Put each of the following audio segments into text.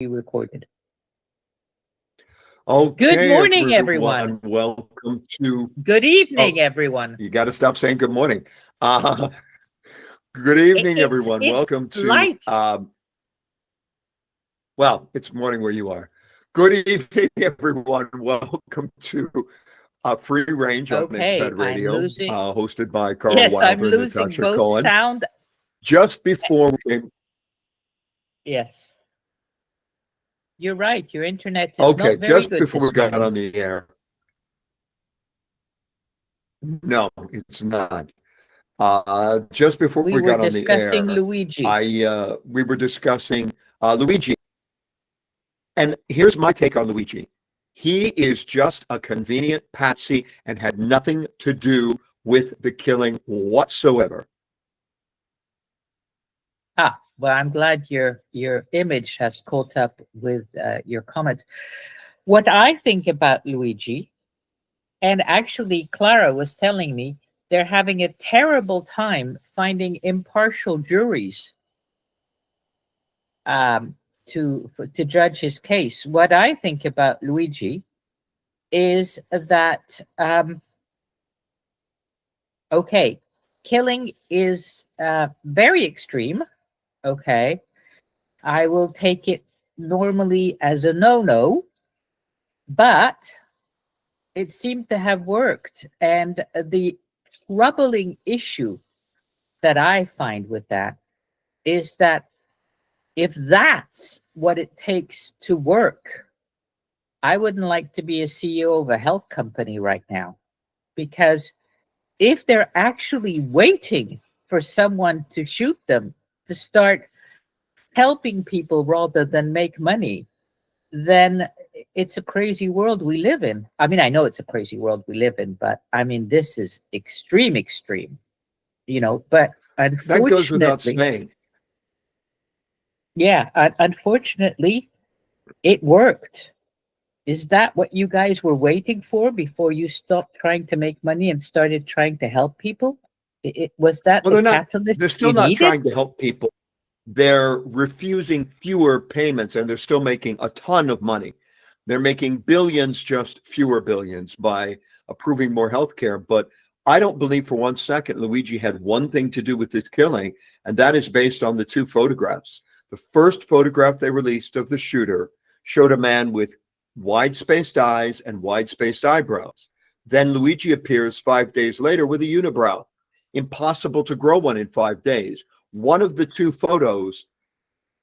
Recorded. Okay, Good morning, everyone. Welcome to. Good evening, everyone. You got to stop saying good morning. Good evening, everyone. It's Welcome to. light. Well, it's morning where you are. Good evening, everyone. Welcome to Free Range on Expat Radio, hosted by Carl Wilder I'm and losing Natasha both Cohen. sound. Just before we came. Yes. You're right. Your internet is Okay, not very just good before we this got morning. on the air. No, it's not. Just before we got on the air, Luigi. we were discussing Luigi. And here's my take on Luigi. He is just a convenient patsy and had nothing to do with the killing whatsoever. Well, I'm glad your image has caught up with your comments. What I think about Luigi, and actually Clara was telling me, they're having a terrible time finding impartial juries to judge his case. What I think about Luigi is that okay, killing is very extreme. Okay, I will take it normally as a no-no, but it seemed to have worked. And the troubling issue that I find with that is that if that's what it takes to work, I wouldn't like to be a CEO of a health company right now, because if they're actually waiting for someone to shoot them to start helping people rather than make money, then it's a crazy world we live in. I mean, I know it's a crazy world we live in, but I mean, this is extreme, but unfortunately, that goes without saying. Yeah, unfortunately, it worked. Is that what you guys were waiting for before you stopped trying to make money and started trying to help people? Was that the catalyst? They're still not trying to help people. They're refusing fewer payments, and they're still making a ton of money. They're making billions, just fewer billions, by approving more health care. But I don't believe for 1 second Luigi had one thing to do with this killing, and that is based on the two photographs. The first photograph they released of the shooter showed a man with wide-spaced eyes and wide-spaced eyebrows. Then Luigi appears 5 days later with a unibrow. Impossible to grow one in 5 days. One of the two photos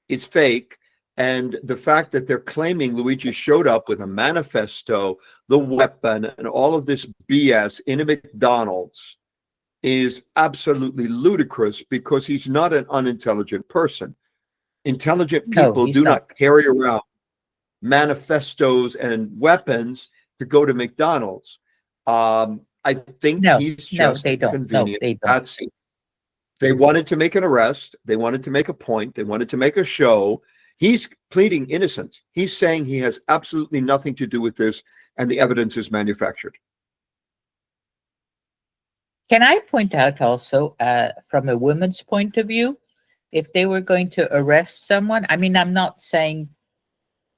is fake, and the fact that they're claiming Luigi showed up with a manifesto, the weapon, and all of this BS in a McDonald's is absolutely ludicrous, because he's not an unintelligent person. Intelligent people do not carry around manifestos and weapons to go to McDonald's. I think he's just a convenient patsy. They wanted to make an arrest. They wanted to make a point. They wanted to make a show. He's pleading innocence. He's saying he has absolutely nothing to do with this, and the evidence is manufactured. Can I point out also, from a woman's point of view, if they were going to arrest someone, I mean, I'm not saying,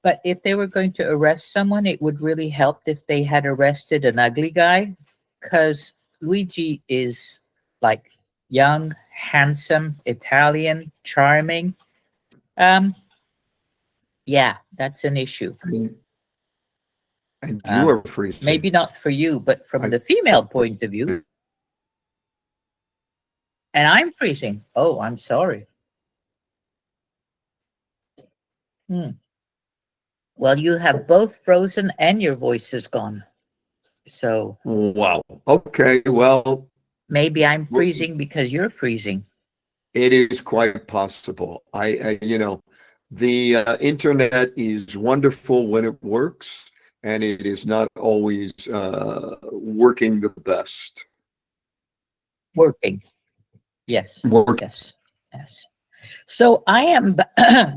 but if they were going to arrest someone, it would really help if they had arrested an ugly guy, because Luigi is like young, handsome, Italian, charming. Yeah, that's an issue. And you are freezing. Maybe not for you, but from the female point of view. And I'm freezing. Oh, I'm sorry. Well, you have both frozen and your voice is gone. So. Wow. Okay. Well. Maybe I'm freezing because you're freezing. It is quite possible. The internet is wonderful when it works, and it is not always working the best. Working. Yes. Yes. So I am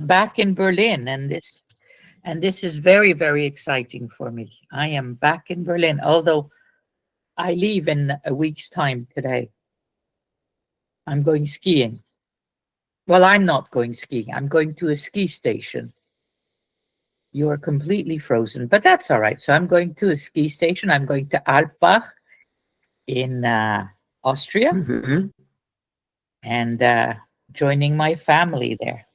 back in Berlin, and this is very, very exciting for me. I am back in Berlin, although I leave in a week's time today. I'm going skiing. Well, I'm not going skiing. I'm going to a ski station. you're completely frozen, but that's all right. So I'm going to a ski station. I'm going to Alpbach in Austria, Mhm. and joining my family there.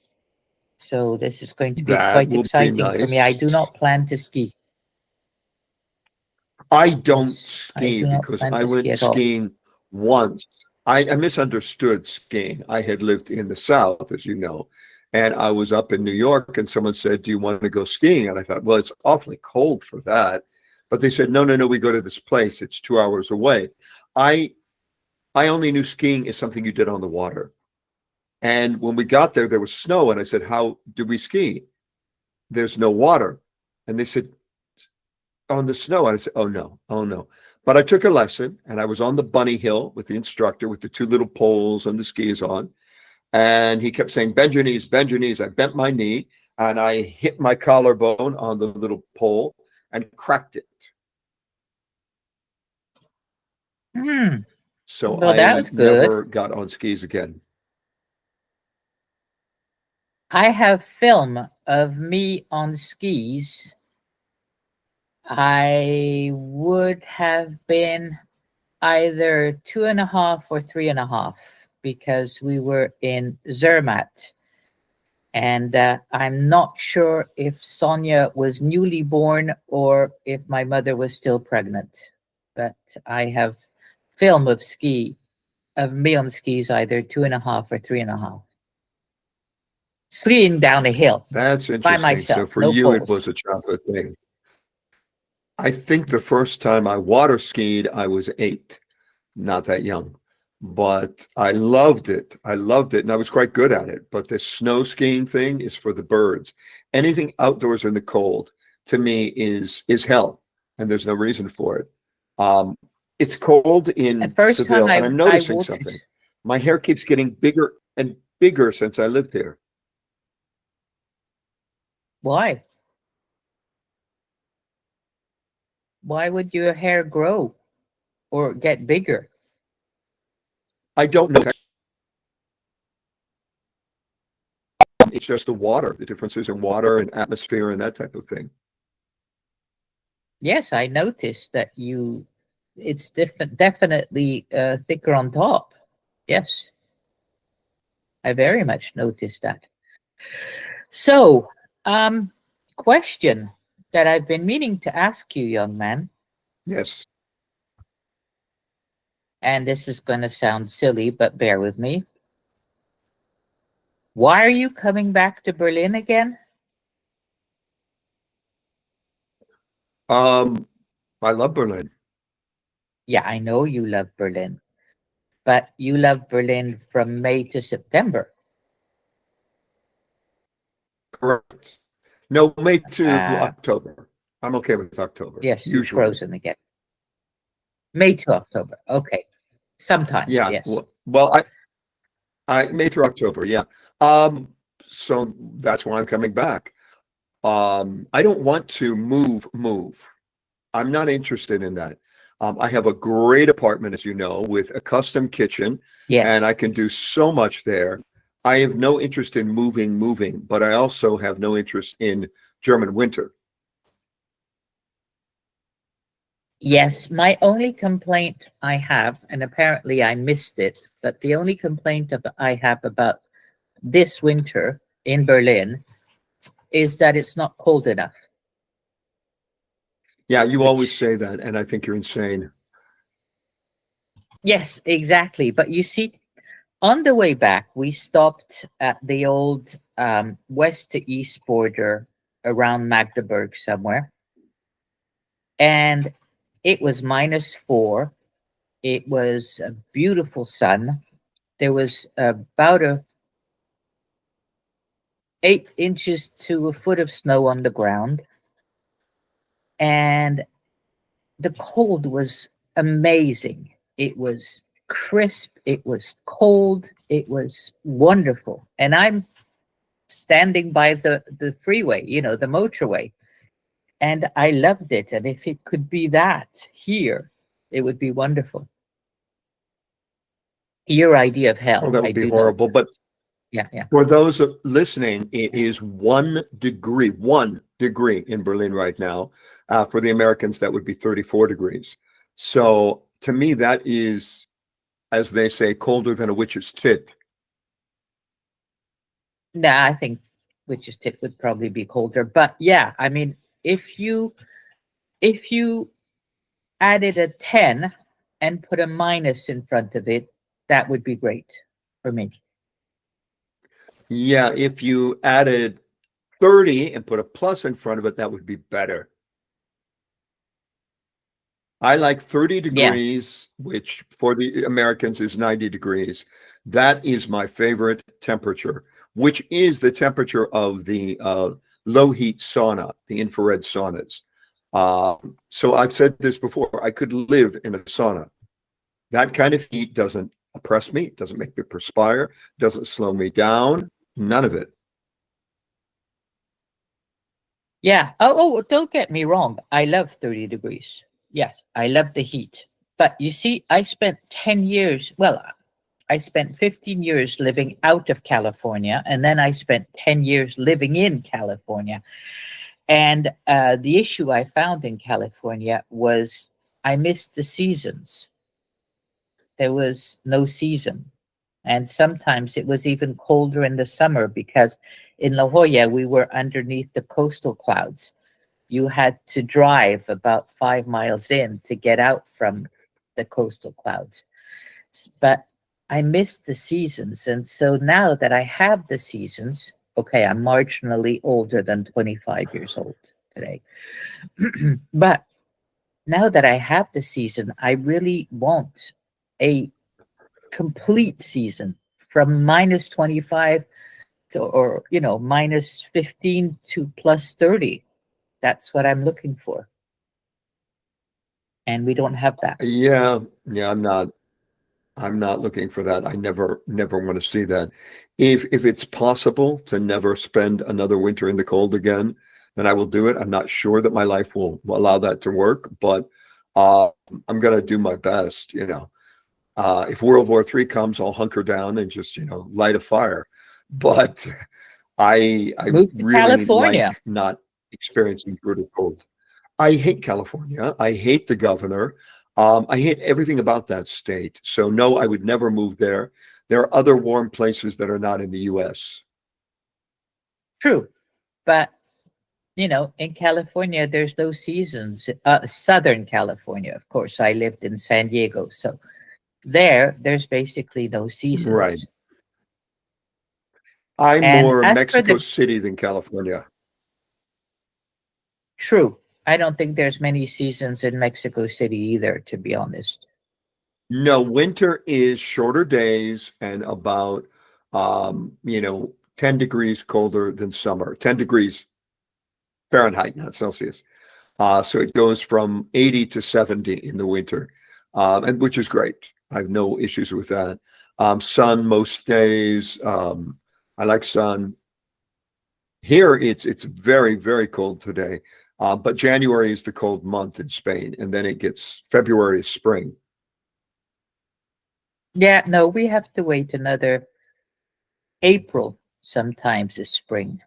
So this is going to be That quite will be exciting for me. I nice. do not plan to ski. I don't Yes, I ski do not because plan I to ski went at all. skiing once. I misunderstood skiing. I had lived in the South, as you know, and I was up in New York, and someone said, "Do you want to go skiing?" And I thought, well, it's awfully cold for that. But they said, no, no, no, we go to this place. It's 2 hours away. I I only knew skiing is something you did on the water. And when we got there, there was snow, and I said, "How do we ski? There's no water." And they said, "On the snow." And I said, "Oh no, oh no." But I took a lesson, and I was on the bunny hill with the instructor with the two little poles and the skis on. And he kept saying, "Bend your knees, bend your knees." I bent my knee, and I hit my collarbone on the little pole and cracked it. Hmm. So Well, that I was good. never got on skis again. I have film of me on skis. I would have been either 2.5 or 3.5 because we were in Zermatt. And I'm not sure if Sonia was newly born or if my mother was still pregnant. But I have film of me on skis, either 2.5 or 3.5, skiing down a hill That's by interesting. So myself, for no you, it poles. was a childhood thing. I think the first time I water skied, I was 8, not that young, but I loved it. I loved it, and I was quite good at it. But the snow skiing thing is for the birds. Anything outdoors in the cold to me is hell, and there's no reason for it. Um, it's cold The in first time Seville, and I'm I noticing watered, something. My hair keeps getting bigger and bigger since I lived here. why? Why would your hair grow or get bigger? I don't know. It's just the water, the differences in water and atmosphere and that type of thing. Yes, I noticed that it's different, definitely thicker on top. Yes, I very much noticed that. So, question that I've been meaning to ask you, young man, Yes. and this is going to sound silly, but bear with me. Why are you coming back to Berlin again? Um, I love Berlin. Yeah, I know you love Berlin, but you love Berlin from May to September. Correct. No, May to Uh, October. I'm okay with October, yes, you're usually. frozen again. May to October. Okay. Sometimes, Yeah. yes. Well, I May through October. Yeah. Um, so that's why I'm coming back. I don't want to move. I'm not interested in that. I have a great apartment, as you know, with a custom kitchen, and Yes. I can do so much there. I have no interest in moving, but I also have no interest in German winter. Yes, my only complaint I have, and apparently I missed it, but the only complaint I have about this winter in Berlin is that it's not cold enough, Yeah, you always which, say that, and I think you're insane. yes, exactly. But you see, on the way back, we stopped at the old west to east border around Magdeburg somewhere, and it was -4. It was a beautiful sun. There was about 8 inches to a foot of snow on the ground, and the cold was amazing. It was crisp, it was cold, it was wonderful. And I'm standing by the freeway, the motorway, and I loved it. And if it could be that here, it would be wonderful. Your idea of Oh, hell, that I would be do know. horrible. But Yeah, yeah. for those listening, it is 1 degree, one degree in Berlin right now. For the Americans, that would be 34 degrees. So to me, that is, as they say, colder than a witch's tit. Nah, I think witch's tit would probably be colder. But yeah, I mean, if you added a 10 and put a minus in front of it, that would be great for me. Yeah, if you added 30 and put a plus in front of it, that would be better. I like 30 Yeah. degrees, which for the Americans is 90 degrees. That is my favorite temperature, which is the temperature of the low heat sauna, the infrared saunas. So I've said this before, I could live in a sauna. That kind of heat doesn't oppress me, doesn't make me perspire, doesn't slow me down, none of it. Yeah. Oh, don't get me wrong. I love 30 degrees. Yes, I love the heat. But you see, I spent 10 years, well, I spent 15 years living out of California, and then I spent 10 years living in California. And the issue I found in California was I missed the seasons. There was no season. And sometimes it was even colder in the summer because in La Jolla, we were underneath the coastal clouds. You had to drive about 5 miles in to get out from the coastal clouds. But I missed the seasons. And so now that I have the seasons, okay, I'm marginally older than 25 years old today. But now that I have the season, I really want a complete season from minus 25 to, or, minus 15 to plus 30. That's what I'm looking for. And we don't have that. Yeah, I'm not looking for that. I never want to see that. If it's possible to never spend another winter in the cold again, then I will do it. I'm not sure that my life will allow that to work, but I'm going to do my best. If World War III comes, I'll hunker down and just light a fire. But I Move to really California. like not experiencing brutal cold. I hate California. I hate the governor. I hate everything about that state. So no, I would never move there. There are other warm places that are not in the U.S. True. But, in California, there's no seasons. Southern California, of course. I lived in San Diego. So there's basically no seasons. Right. I'm And more as for Mexico the City than California. true, I don't think there's many seasons in Mexico City either, to be honest. No, winter is shorter days and about 10 degrees colder than summer. 10 degrees Fahrenheit, not Celsius. So it goes from 80 to 70 in the winter, and which is great. I have no issues with that. Sun most days. I like sun. Here it's very, very cold today. But January is the cold month in Spain, and then it gets February is spring. Yeah, no, we have to wait another April. Sometimes is spring.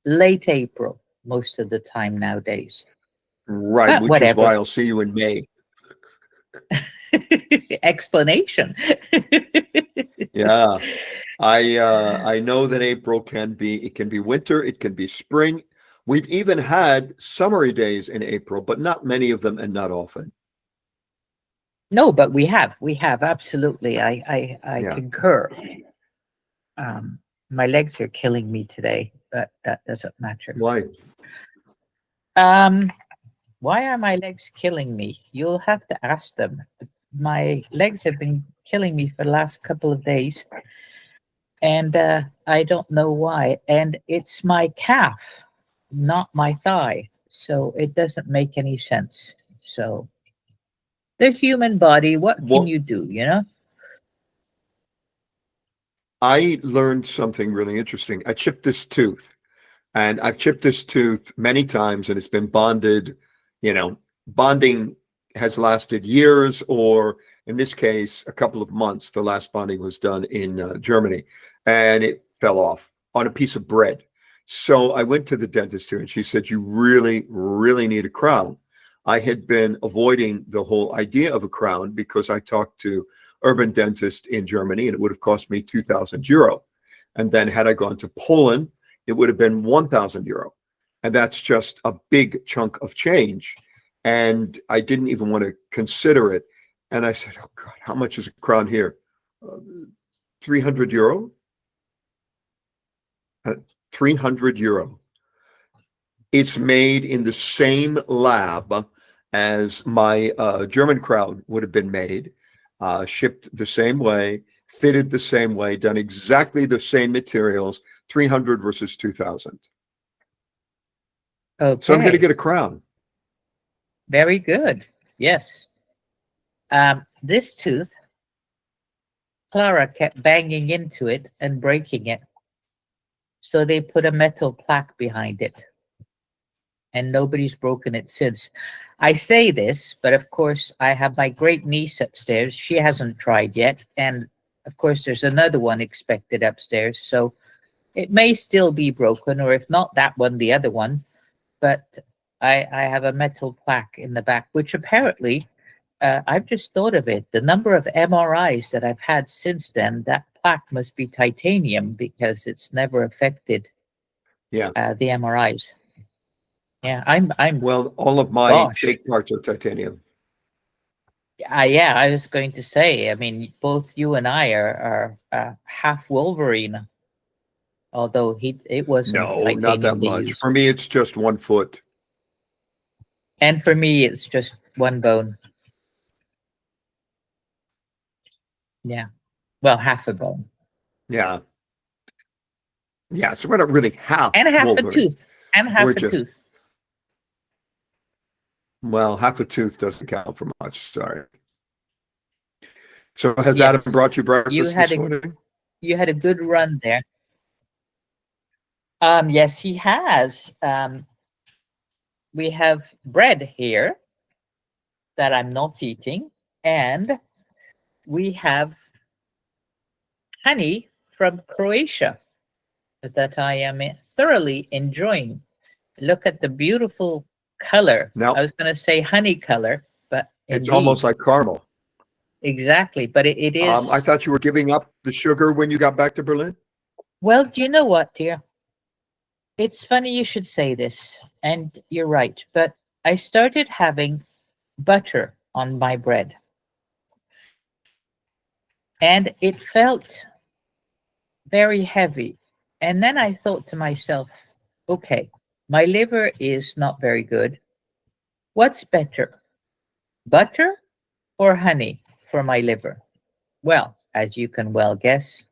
Late April, most of the time nowadays. Right, But which is whatever. why I'll see you in May. Explanation. Yeah. I know that April can be winter, it can be spring. We've even had summery days in April, but not many of them and not often. No, but we have absolutely. I Yeah. concur. My legs are killing me today, but that doesn't matter. Why? Why are my legs killing me? You'll have to ask them. My legs have been killing me for the last couple of days, and I don't know why. And it's my calf, not my thigh, so it doesn't make any sense. So the human body, what can Well, you do? I learned something really interesting. I chipped this tooth, and I've chipped this tooth many times, and it's been bonded. Bonding has lasted years, or in this case, a couple of months. The last bonding was done in Germany, and it fell off on a piece of bread. So I went to the dentist here and she said, you really, really need a crown. I had been avoiding the whole idea of a crown because I talked to urban dentist in Germany and it would have cost me 2,000 euro. And then had I gone to Poland, it would have been 1,000 euro. And that's just a big chunk of change. And I didn't even want to consider it. And I said, oh God, how much is a crown here? 300 euro? 300 euro. It's made in the same lab as my German crown would have been made, shipped the same way, fitted the same way, done exactly the same materials, 300 versus 2,000. Okay. So I'm going to get a crown. Very good. Yes. This tooth, Clara kept banging into it and breaking it. So they put a metal plaque behind it. And nobody's broken it since. I say this, but of course I have my great niece upstairs. She hasn't tried yet. And of course there's another one expected upstairs. So it may still be broken, or if not that one, the other one. But I have a metal plaque in the back, which apparently, I've just thought of it. The number of MRIs that I've had since then, that plaque must be titanium because it's never affected Yeah. the MRIs. Yeah, I'm. Well, all of my fake parts are titanium. Yeah, I was going to say. I mean, both you and I are half Wolverine. Although it wasn't No, titanium not that they much. used. For me, it's just 1 foot. And for me, it's just one bone. Yeah, well, half a bone. Yeah. Yeah, so we're not really half And half Wolverine. a tooth. And half We're a just- tooth. Well, half a tooth doesn't count for much. Sorry. So has Yes. Adam brought you breakfast this You morning? You had a good run there. Yes, he has. We have bread here that I'm not eating, and we have honey from Croatia that I am thoroughly enjoying. Look at the beautiful color. Now, I was going to say honey color, but it's indeed, almost like caramel. exactly. But it is. I thought you were giving up the sugar when you got back to Berlin. Well, do you know what, dear? It's funny you should say this, and you're right. But I started having butter on my bread, and it felt very heavy. And then I thought to myself, okay, my liver is not very good. What's better, butter or honey for my liver? Well, as you can well guess,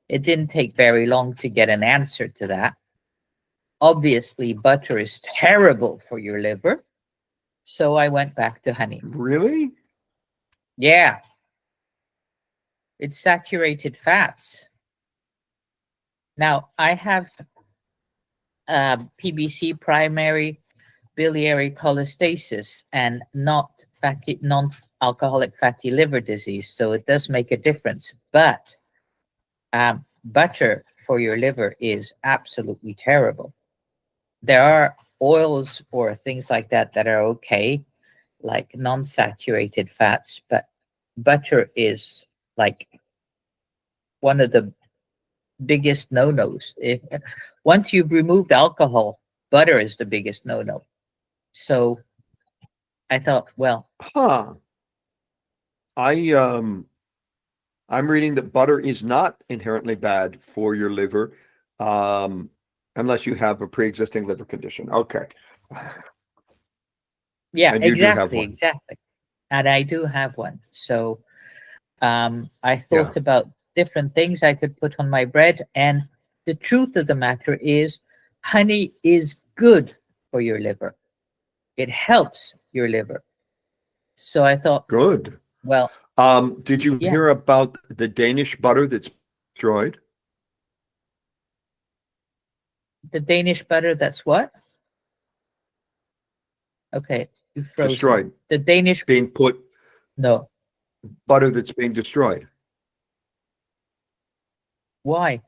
it didn't take very long to get an answer to that. Obviously, butter is terrible for your liver. So I went back to honey. Really? Yeah. It's saturated fats. Now, I have PBC, primary biliary cholestasis, and not fatty, non-alcoholic fatty liver disease. So it does make a difference. But butter for your liver is absolutely terrible. There are oils or things like that that are okay, like non-saturated fats, but butter is like one of the biggest no-nos. Once you've removed alcohol, butter is the biggest no-no. So I thought, well, I'm reading that butter is not inherently bad for your liver, unless you have a pre-existing liver condition. Okay. yeah, And you do have exactly, one. exactly. And I do have one. So I thought about different things I could put on my bread. And the truth of the matter is, honey is good for your liver. It helps your liver. So I thought, Good. well, did you yeah. hear about the Danish butter that's destroyed? The Danish butter, that's what? Okay, you frozen. Destroyed. The Danish being put. No. Butter that's being destroyed. Why?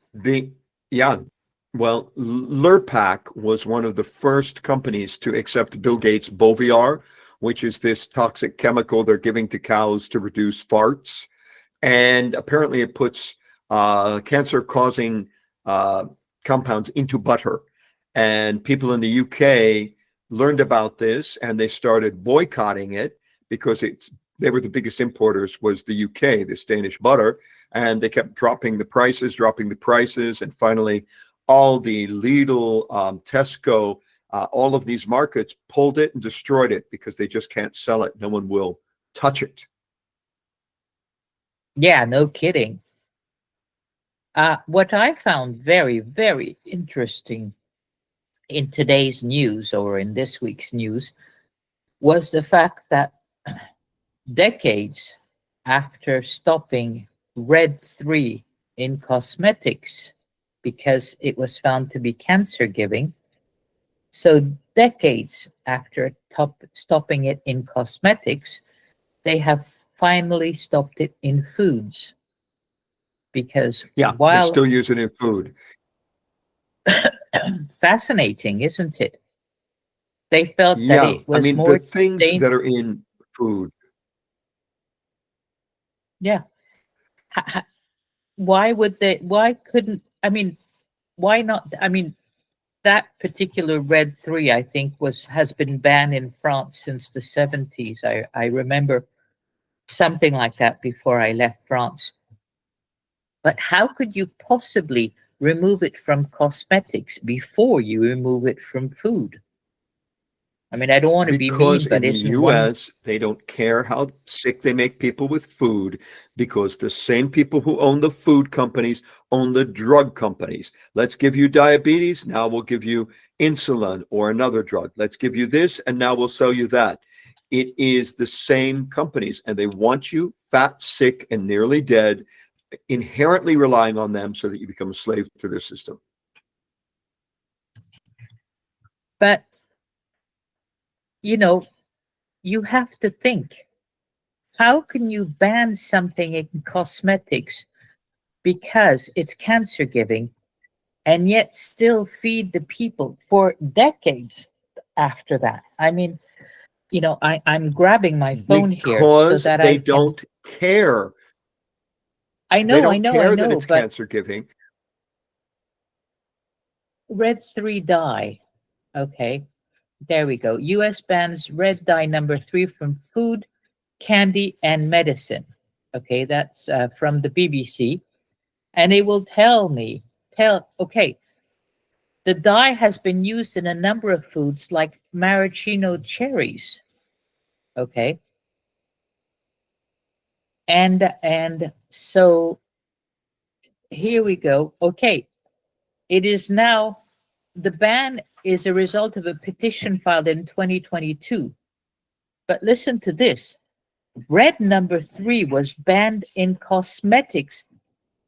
Well, Lurpak was one of the first companies to accept Bill Gates' Boviar, which is this toxic chemical they're giving to cows to reduce farts. And apparently it puts cancer-causing compounds into butter. And people in the UK learned about this and they started boycotting it because they were the biggest importers was the UK, this Danish butter, and they kept dropping the prices, and finally all the Lidl, Tesco, all of these markets pulled it and destroyed it because they just can't sell it. No one will touch it. Yeah, no kidding. What I found very, very interesting in today's news or in this week's news was the fact that decades after stopping Red 3 in cosmetics because it was found to be cancer giving, so decades after stopping it in cosmetics, they have finally stopped it in foods. Because Yeah, they while still use it in food. fascinating, isn't it? They felt that Yeah, it I was mean, more the things that are in food. Yeah. Why would they? Why couldn't? I mean, why not? I mean, that particular Red 3, I think, has been banned in France since the 70s. I remember something like that before I left France. But how could you possibly remove it from cosmetics before you remove it from food? I mean, I don't want to be Because mean, in but the isn't one? US, they don't care how sick they make people with food because the same people who own the food companies own the drug companies. Let's give you diabetes, now we'll give you insulin or another drug. Let's give you this, and now we'll sell you that. It is the same companies, and they want you fat, sick, and nearly dead, inherently relying on them so that you become a slave to their system. But, you know, you have to think, how can you ban something in cosmetics because it's cancer giving and yet still feed the people for decades after that? I mean, I'm grabbing my phone here so Because that they I can. don't care. I They know, I don't know, I care that know, it's but cancer giving. Red 3 dye. Okay, there we go. US bans red dye number 3 from food, candy, and medicine. Okay, that's from the BBC. And it will okay, the dye has been used in a number of foods like maraschino cherries. Okay. And so here we go. Okay. It is now, the ban is a result of a petition filed in 2022. But listen to this. Red number 3 was banned in cosmetics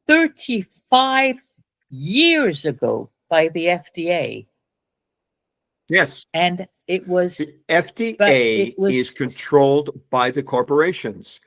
35 years ago by the FDA. Yes. And it was, The but FDA it was, is controlled by the corporations.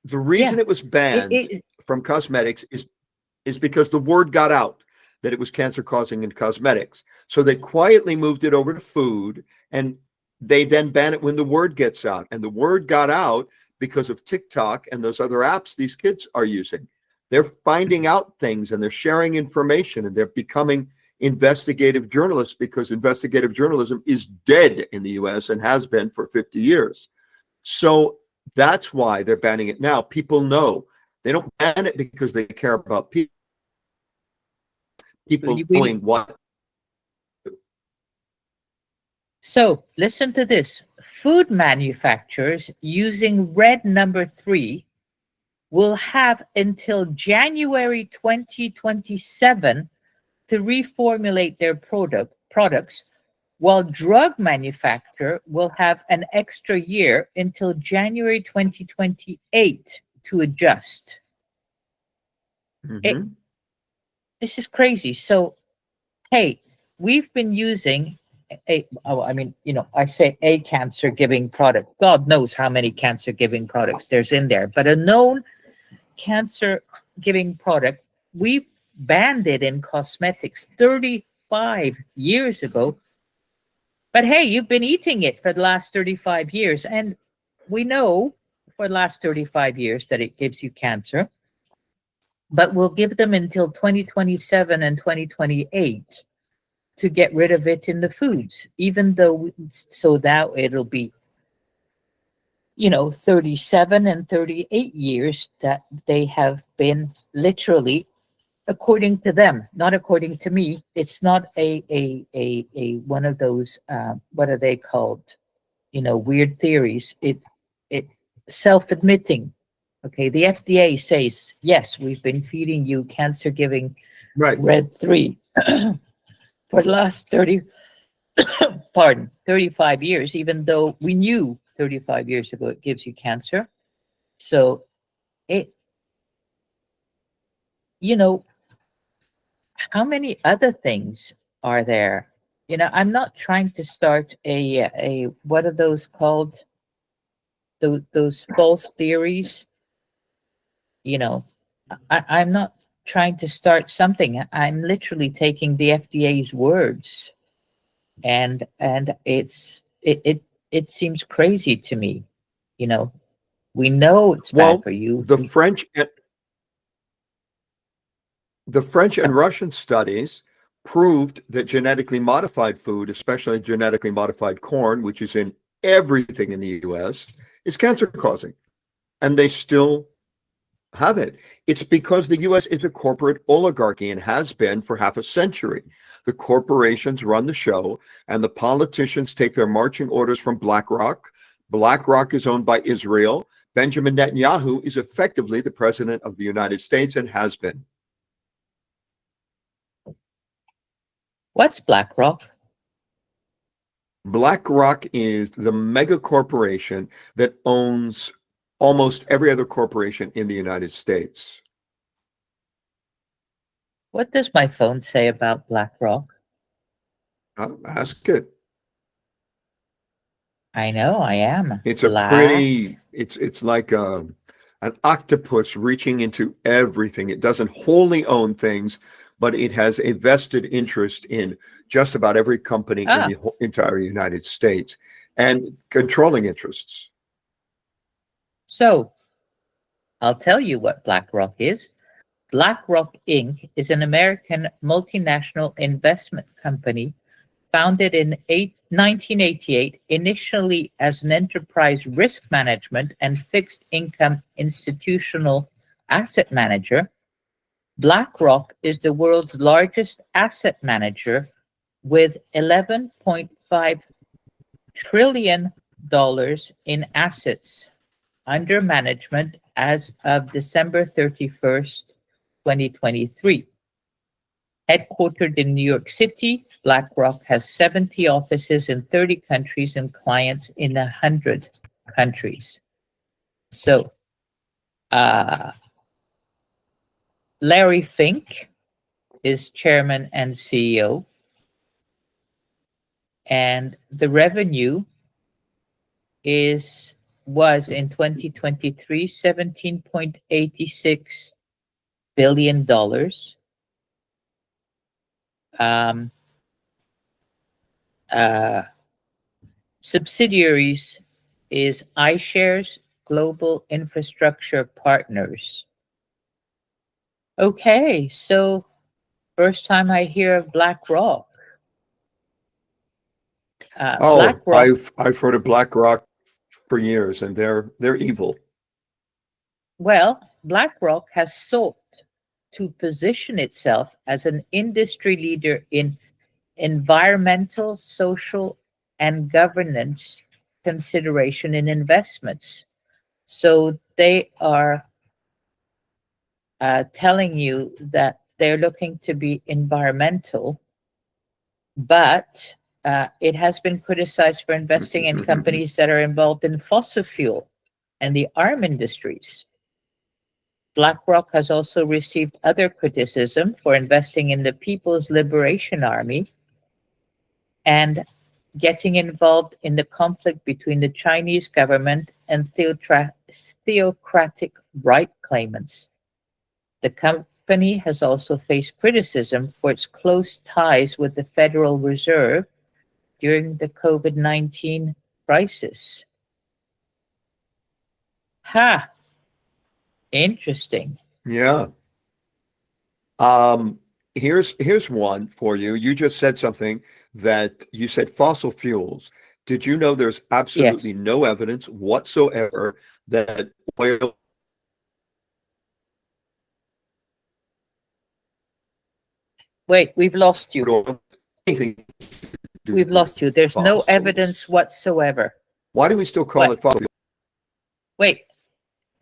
The reason yeah, it was banned it from cosmetics is because the word got out that it was cancer causing in cosmetics. So they quietly moved it over to food, and they then ban it when the word gets out. And the word got out because of TikTok and those other apps these kids are using. They're finding out things and they're sharing information and they're becoming investigative journalists because investigative journalism is dead in the US and has been for 50 years. So that's why they're banning it now. People know. They don't ban it because they care about people knowing what. So listen to this. Food manufacturers using red number 3 will have until January 2027 to reformulate their products, while drug manufacturer will have an extra year until January 2028 to adjust. Mm-hmm. This is crazy. So, hey, we've been using I say a cancer giving product. God knows how many cancer giving products there's in there, but a known cancer giving product we've banned it in cosmetics 35 years ago. But hey, you've been eating it for the last 35 years. And we know for the last 35 years that it gives you cancer. But we'll give them until 2027 and 2028 to get rid of it in the foods, even though, so that it'll be, 37 and 38 years that they have been literally, according to them, not according to me. It's not a one of those, what are they called? Weird theories. It self-admitting. Okay, the FDA says, yes, we've been feeding you cancer-giving Right. red 3 for the last 35 years, even though we knew 35 years ago it gives you cancer. So it, how many other things are there? I'm not trying to start a what are those called? Those false theories. I'm not trying to start something. I'm literally taking the FDA's words, and it seems crazy to me. We know it's bad Well, for you. the French So- and Russian studies proved that genetically modified food, especially genetically modified corn, which is in everything in the US, is cancer causing. And they still have it. It's because the US is a corporate oligarchy and has been for half a century. The corporations run the show, and the politicians take their marching orders from BlackRock. BlackRock is owned by Israel. Benjamin Netanyahu is effectively the president of the United States and has been. What's BlackRock? BlackRock is the mega corporation that owns almost every other corporation in the United States. What does my phone say about BlackRock? Ask it. I know I am. It's a pretty. It's like an octopus reaching into everything. It doesn't wholly own things, but it has a vested interest in just about every company in the entire United States and controlling interests. So I'll tell you what BlackRock is. BlackRock Inc. is an American multinational investment company founded in 1988, initially as an enterprise risk management and fixed income institutional asset manager. BlackRock is the world's largest asset manager with $11.5 trillion in assets under management as of December 31st, 2023. Headquartered in New York City, BlackRock has 70 offices in 30 countries and clients in 100 countries. So, Larry Fink is chairman and CEO, and the revenue was in 2023 $17.86 billion. Subsidiaries is iShares Global Infrastructure Partners. Okay, so first time I hear of BlackRock. BlackRock, I've heard of BlackRock for years, and they're evil. well, BlackRock has sought to position itself as an industry leader in environmental, social, and governance consideration in investments. So they are telling you that they're looking to be environmental, but it has been criticized for investing in companies that are involved in fossil fuel and the arm industries. BlackRock has also received other criticism for investing in the People's Liberation Army and getting involved in the conflict between the Chinese government and theocratic right claimants. The company has also faced criticism for its close ties with the Federal Reserve during the COVID-19 crisis. Ha! Interesting. Yeah. Here's one for you. You just said something that you said fossil fuels. Did you know there's Yes. absolutely no evidence whatsoever that oil Wait, we've lost you. or anything to do We've with lost you. There's no fossils? evidence whatsoever. Why do we still call What? it fossil fuel? Wait,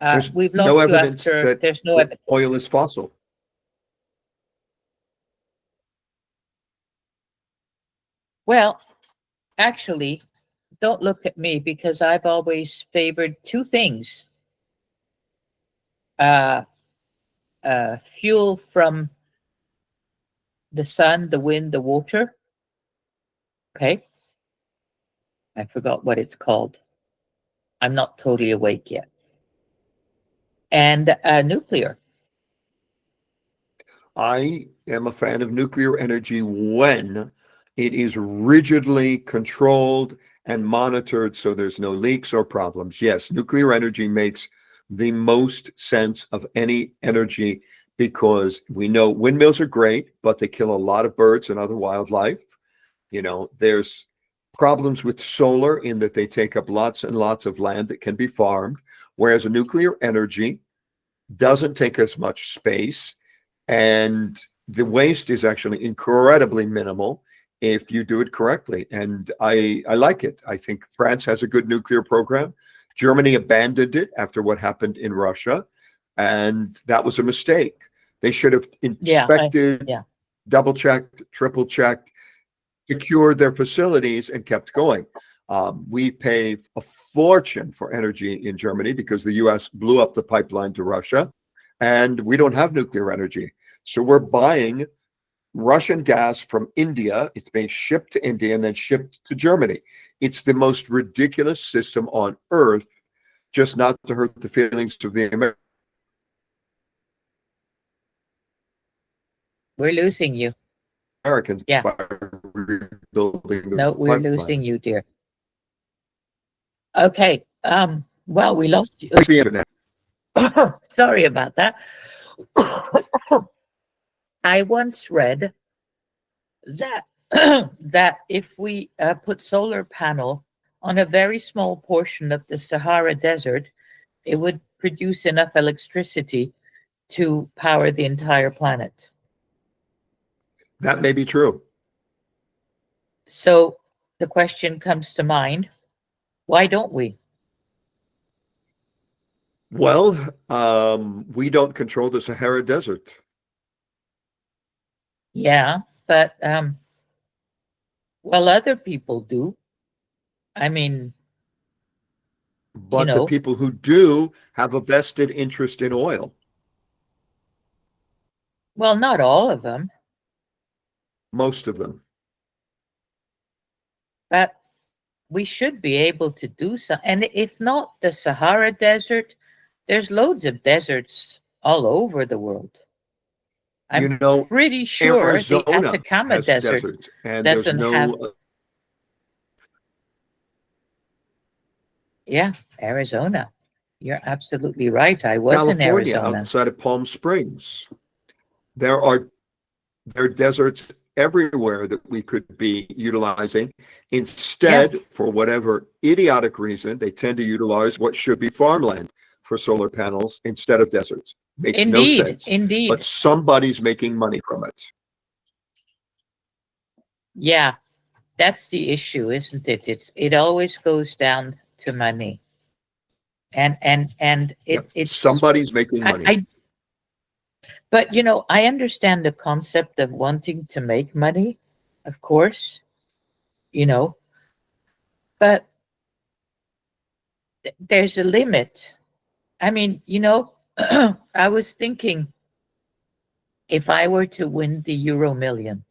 There's we've no lost you evidence after. that There's no evidence. oil is fossil. Well, actually, don't look at me because I've always favored two things: uh, fuel from the sun, the wind, the water. Okay, I forgot what it's called. I'm not totally awake yet. And nuclear. I am a fan of nuclear energy when it is rigidly controlled and monitored so there's no leaks or problems. Yes, nuclear energy makes the most sense of any energy because we know windmills are great, but they kill a lot of birds and other wildlife. There's problems with solar in that they take up lots and lots of land that can be farmed, whereas a nuclear energy doesn't take as much space and the waste is actually incredibly minimal if you do it correctly. And I like it. I think France has a good nuclear program. Germany abandoned it after what happened in Russia, and that was a mistake. They should have inspected, double checked, triple checked, secured their facilities, and kept going. We pay a fortune for energy in Germany because the US blew up the pipeline to Russia, and we don't have nuclear energy. So we're buying Russian gas from India. It's being shipped to India and then shipped to Germany. It's the most ridiculous system on earth, just not to hurt the feelings of the We're losing you. Americans Yeah. by rebuilding the No, we're pipeline. losing you, dear. Okay. Well, we lost you. Fix the internet. Sorry about that. I once read that that if we put solar panel on a very small portion of the Sahara Desert, it would produce enough electricity to power the entire planet. That may be true. So the question comes to mind, why don't we? Well, we don't control the Sahara Desert. Yeah, but well, other people do. I mean, But the people who do have a vested interest in oil. Well, not all of them. Most of them. But we should be able to do so. And if not the Sahara Desert, there's loads of deserts all over the world. I'm pretty sure Arizona the Atacama Desert deserts, and doesn't have. Yeah, Arizona. You're absolutely right. I was California, in Arizona. outside of Palm Springs. There are deserts everywhere that we could be utilizing. Instead, for whatever idiotic reason, they tend to utilize what should be farmland for solar panels instead of deserts. Makes no sense. Indeed. But somebody's making money from it. Yeah, that's the issue, isn't it? It always goes down to money. And it's somebody's making money. But I understand the concept of wanting to make money, of course, but there's a limit. I mean, I was thinking if I were to win the Euro Million,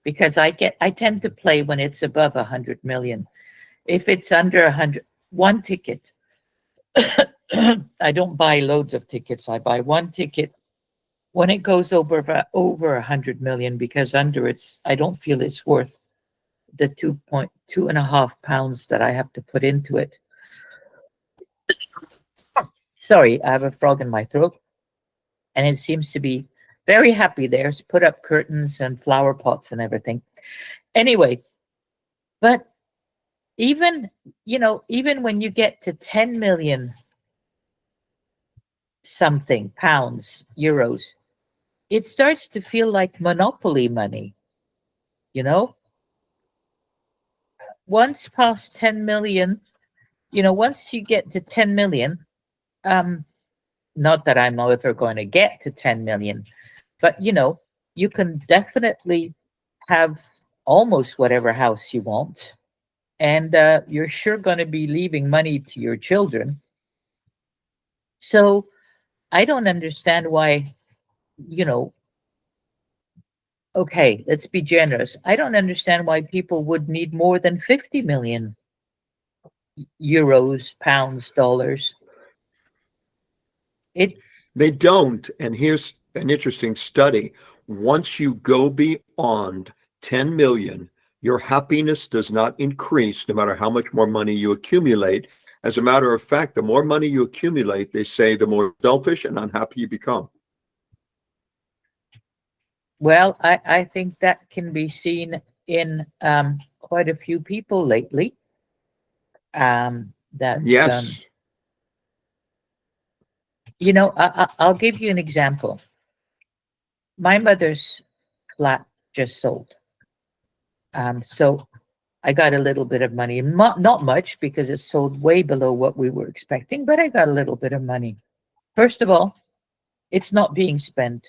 because I tend to play when it's above 100 million. If it's under 100, one ticket, I don't buy loads of tickets. I buy one ticket, when it goes over 100 million, because under it's, I don't feel it's worth the 2.2.5 pounds that I have to put into it. Sorry, I have a frog in my throat, and it seems to be very happy there. It's put up curtains and flower pots and everything. Anyway, but even, even when you get to 10 million something pounds, euros, it starts to feel like monopoly money, you know? Once past 10 million, once you get to 10 million, not that I'm ever going to get to 10 million, but you can definitely have almost whatever house you want, and you're sure going to be leaving money to your children. So I don't understand why, okay, let's be generous. I don't understand why people would need more than 50 million euros, pounds, dollars. They don't. And here's an interesting study. Once you go beyond 10 million, your happiness does not increase no matter how much more money you accumulate. As a matter of fact, the more money you accumulate, they say the more selfish and unhappy you become. Well, I think that can be seen in quite a few people lately. Yes. I'll give you an example. My mother's flat just sold. So I got a little bit of money, not much because it sold way below what we were expecting, but I got a little bit of money. First of all, it's not being spent.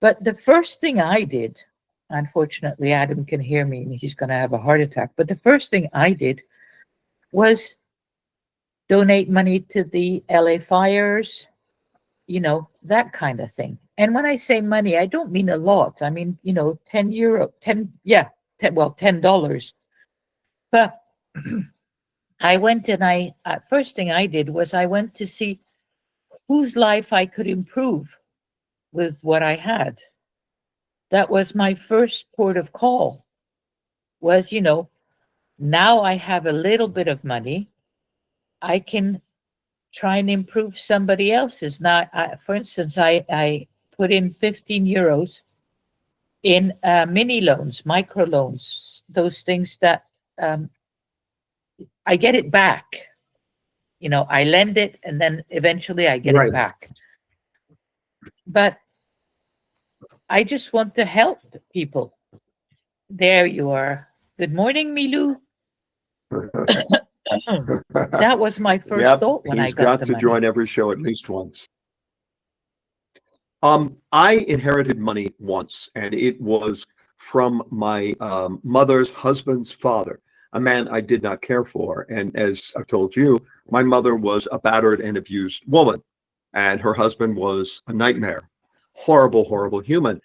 But the first thing I did, unfortunately, Adam can hear me and he's going to have a heart attack. But the first thing I did was donate money to the LA fires, that kind of thing. And when I say money, I don't mean a lot. I mean, 10 euro, 10, yeah, $10. But I went and first thing I did was I went to see whose life I could improve with what I had. That was my first port of call, was, now I have a little bit of money. I can try and improve somebody else's. Now, for instance, I put in 15 euros in mini loans, micro loans, those things that I get it back. I lend it and then eventually I get it back. But I just want to help people. There you are. Good morning, Milou. That was my first thought when I got the money. He's got to join every show at least once. I inherited money once, and it was from my mother's husband's father, a man I did not care for. And as I told you, my mother was a battered and abused woman, and her husband was a nightmare, horrible, horrible human.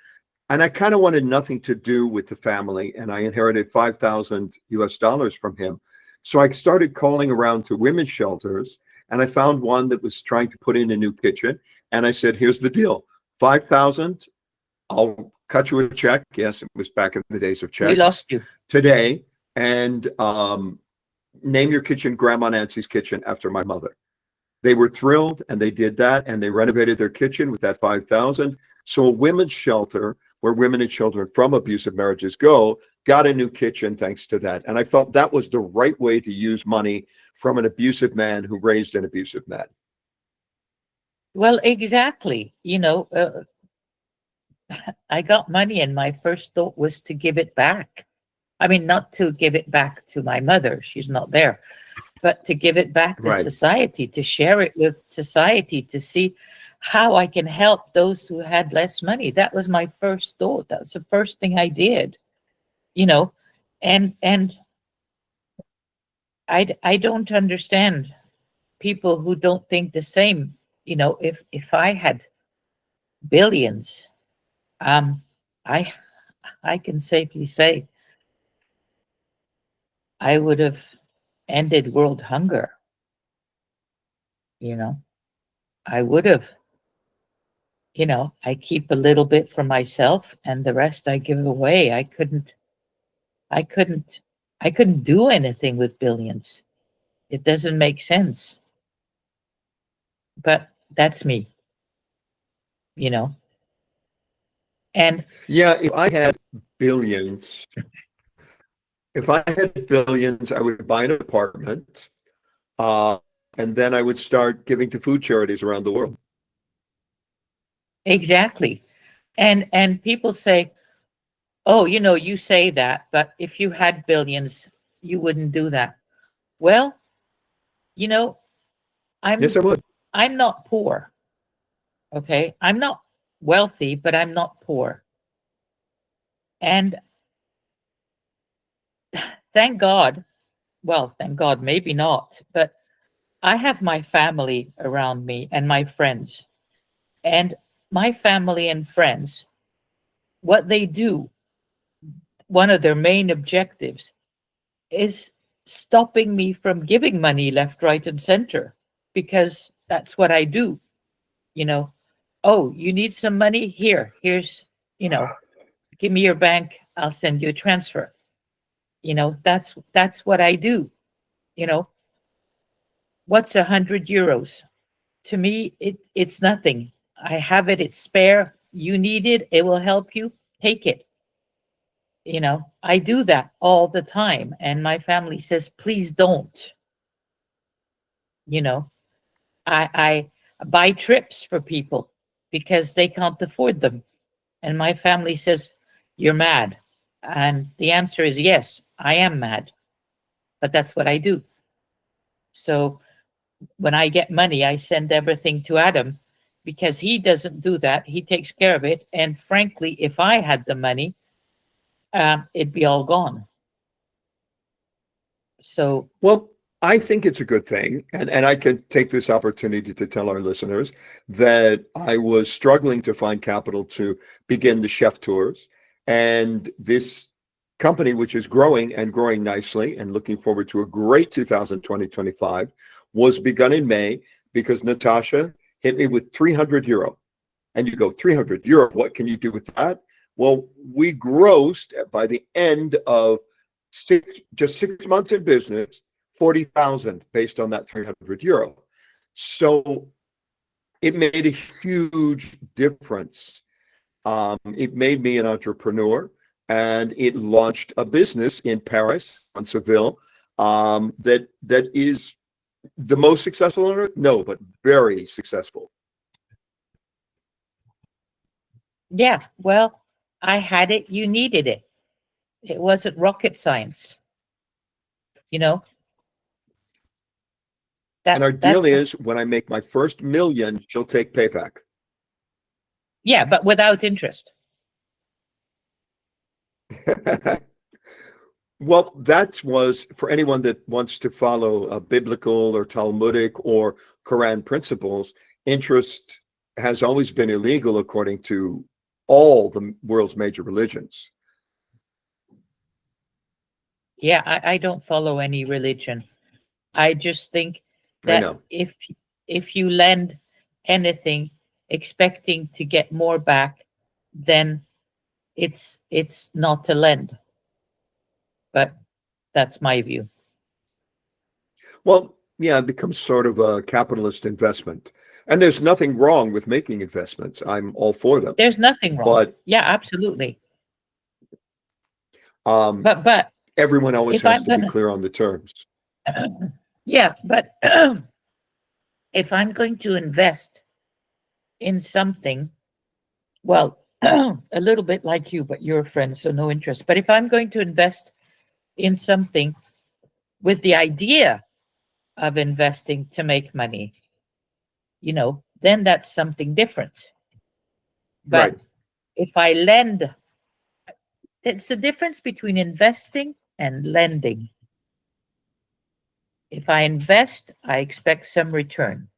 And I kind of wanted nothing to do with the family, and I inherited $5,000 from him. So I started calling around to women's shelters, and I found one that was trying to put in a new kitchen. And I said, here's the deal. 5,000, I'll cut you a check. Yes, it was back in the days of checks. We lost you. Today, and name your kitchen Grandma Nancy's kitchen after my mother. They were thrilled, and they did that, and they renovated their kitchen with that 5,000. So a women's shelter where women and children from abusive marriages go got a new kitchen thanks to that. And I felt that was the right way to use money from an abusive man who raised an abusive man. Well, exactly. I got money and my first thought was to give it back. I mean, not to give it back to my mother. She's not there. But to give it back to society, to share it with society, to see how I can help those who had less money. That was my first thought. That was the first thing I did, and I don't understand people who don't think the same. If I had billions, I can safely say I would have ended world hunger. I would have. I keep a little bit for myself and the rest I give away. I couldn't I couldn't do anything with billions. It doesn't make sense. But that's me, you know. And Yeah, billions, if I had billions, I would buy an apartment, uh, and then I would start giving to food charities around the world. exactly. And people say, "Oh, you say that, but if you had billions, you wouldn't do that." Well, you know, Yes, I'm I would. I'm not poor, okay? I'm not wealthy, but I'm not poor. And thank God, well, thank God, maybe not, but I have my family around me and my friends. And my family and friends, what they do, one of their main objectives is stopping me from giving money left, right, and center because that's what I do. You know, oh, you need some money? Here's, you know, give me your bank, I'll send you a transfer. That's what I do. You know, what's 100 euros? To me, it's nothing. I have it, it's spare. You need it, it will help you. Take it. I do that all the time. And my family says, please don't. You know, I buy trips for people because they can't afford them. And my family says, you're mad. And the answer is yes, I am mad, but that's what I do. So when I get money, I send everything to Adam because he doesn't do that. He takes care of it. And frankly, if I had the money, it'd be all gone. So, Well, I think it's a good thing. And I can take this opportunity to tell our listeners that I was struggling to find capital to begin the chef tours. And this company, which is growing and growing nicely and looking forward to a great 2025, was begun in May because Natasha hit me with 300 euro. And you go, 300 euro, what can you do with that? Well, we grossed by the end of just 6 months in business, 40,000 based on that 300 euro. So it made a huge difference. It made me an entrepreneur, and it launched a business in Paris, on Seville, that is the most successful on earth. No, but very successful. yeah, well, I had it, you needed it. It wasn't rocket science, you know? And our That's deal that's is when I make my first million, she'll take payback. yeah, but without interest. Well, that was for anyone that wants to follow biblical or Talmudic or Quran principles. Interest has always been illegal according to all the world's major religions. Yeah, I don't follow any religion. I just think I that know. if you lend anything expecting to get more back, then it's not a lend. But that's my view. Well, yeah, it becomes sort of a capitalist investment. And there's nothing wrong with making investments. I'm all for them. There's nothing wrong. But Yeah, absolutely. um, But everyone always if has I'm to be gonna clear on the terms. yeah, but if I'm going to invest in something, well, a little bit like you, but you're a friend, so no interest. But if I'm going to invest in something with the idea of investing to make money, then that's something different. But Right. if I lend, it's the difference between investing and lending. If I invest, I expect some return.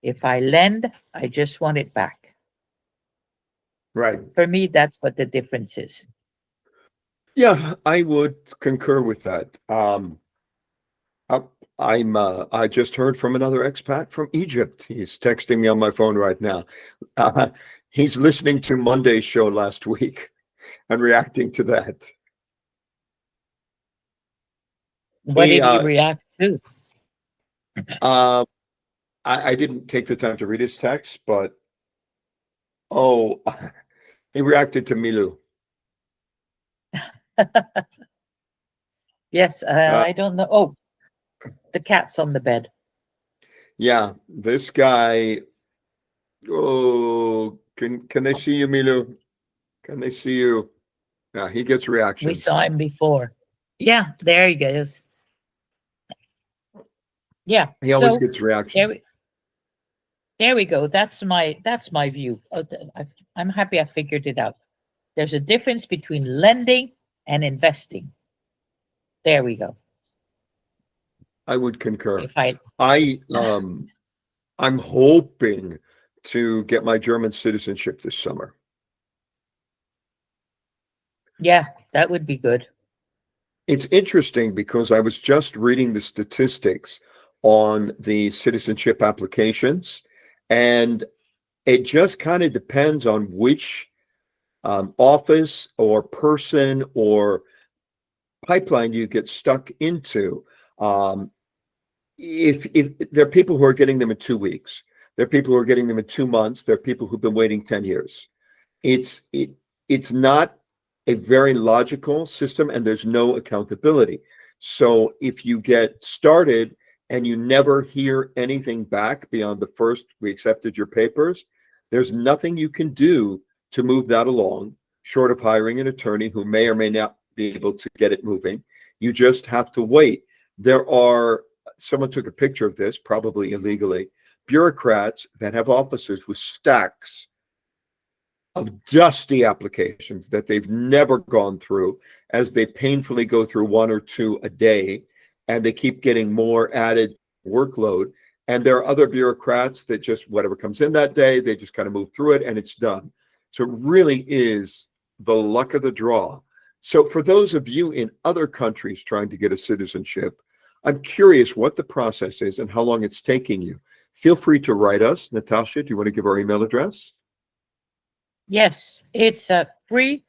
If I lend, I just want it back. Right. For me, that's what the difference is. Yeah, I would concur with that. I just heard from another expat from Egypt. He's texting me on my phone right now. Uh, he's listening to Monday's show last week and reacting to that. What He did he react to? uh, I didn't take the time to read his text, but oh, he reacted to Milu. Yes, Uh, I don't know. Oh, the cat's on the bed. yeah, this guy. Oh, can they see you, Milu? Can they see you? Yeah, he gets We reactions. saw him before. Yeah, there he goes. Yeah. He always So gets there reactions. we there we go. That's my view. I'm happy I figured it out. There's a difference between lending and investing. There we go. I would concur. If I I I'm hoping to get my German citizenship this summer. Yeah, that would be good. It's interesting because I was just reading the statistics on the citizenship applications, and it just kind of depends on which office or person or pipeline you get stuck into. Um, if there are people who are getting them in 2 weeks, there are people who are getting them in 2 months, there are people who've been waiting 10 years. It's not a very logical system, and there's no accountability. So if you get started and you never hear anything back beyond the first, we accepted your papers, there's nothing you can do to move that along, short of hiring an attorney who may or may not be able to get it moving. You just have to wait. There are, someone took a picture of this, probably illegally, bureaucrats that have offices with stacks of dusty applications that they've never gone through, as they painfully go through one or two a day, and they keep getting more added workload. And there are other bureaucrats that just, whatever comes in that day, they just kind of move through it and it's done. So it really is the luck of the draw. So for those of you in other countries trying to get a citizenship, I'm curious what the process is and how long it's taking you. Feel free to write us. Natasha, do you want to give our email address? Yes, it's a free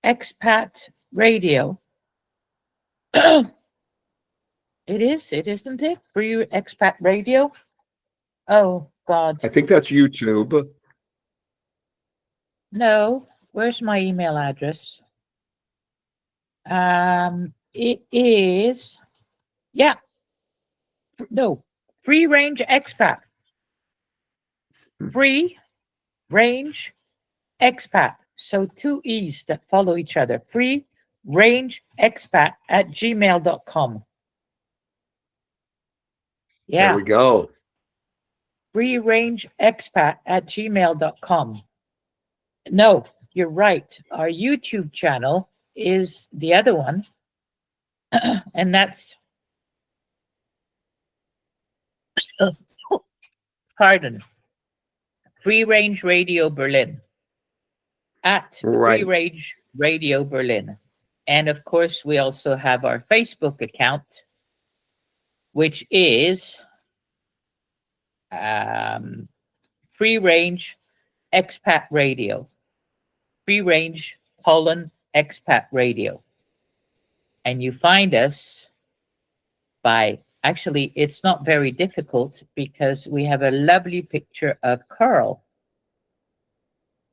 expat radio. It is, it isn't it? Free expat radio. Oh God, I think that's YouTube. no. Where's my email address? It is. Yeah, no. Free range expat. Free range expat. So two E's that follow each other. Free range expat at gmail.com. There Yeah. we go. Free range expat at gmail.com. No, you're right. Our YouTube channel is the other one. And that's, pardon, Free Range Radio Berlin, at Free Right. Range Radio Berlin. And of course, we also have our Facebook account, which is Free Range Expat Radio. Free Range Expat Radio. And you find us by, actually, it's not very difficult because we have a lovely picture of Carl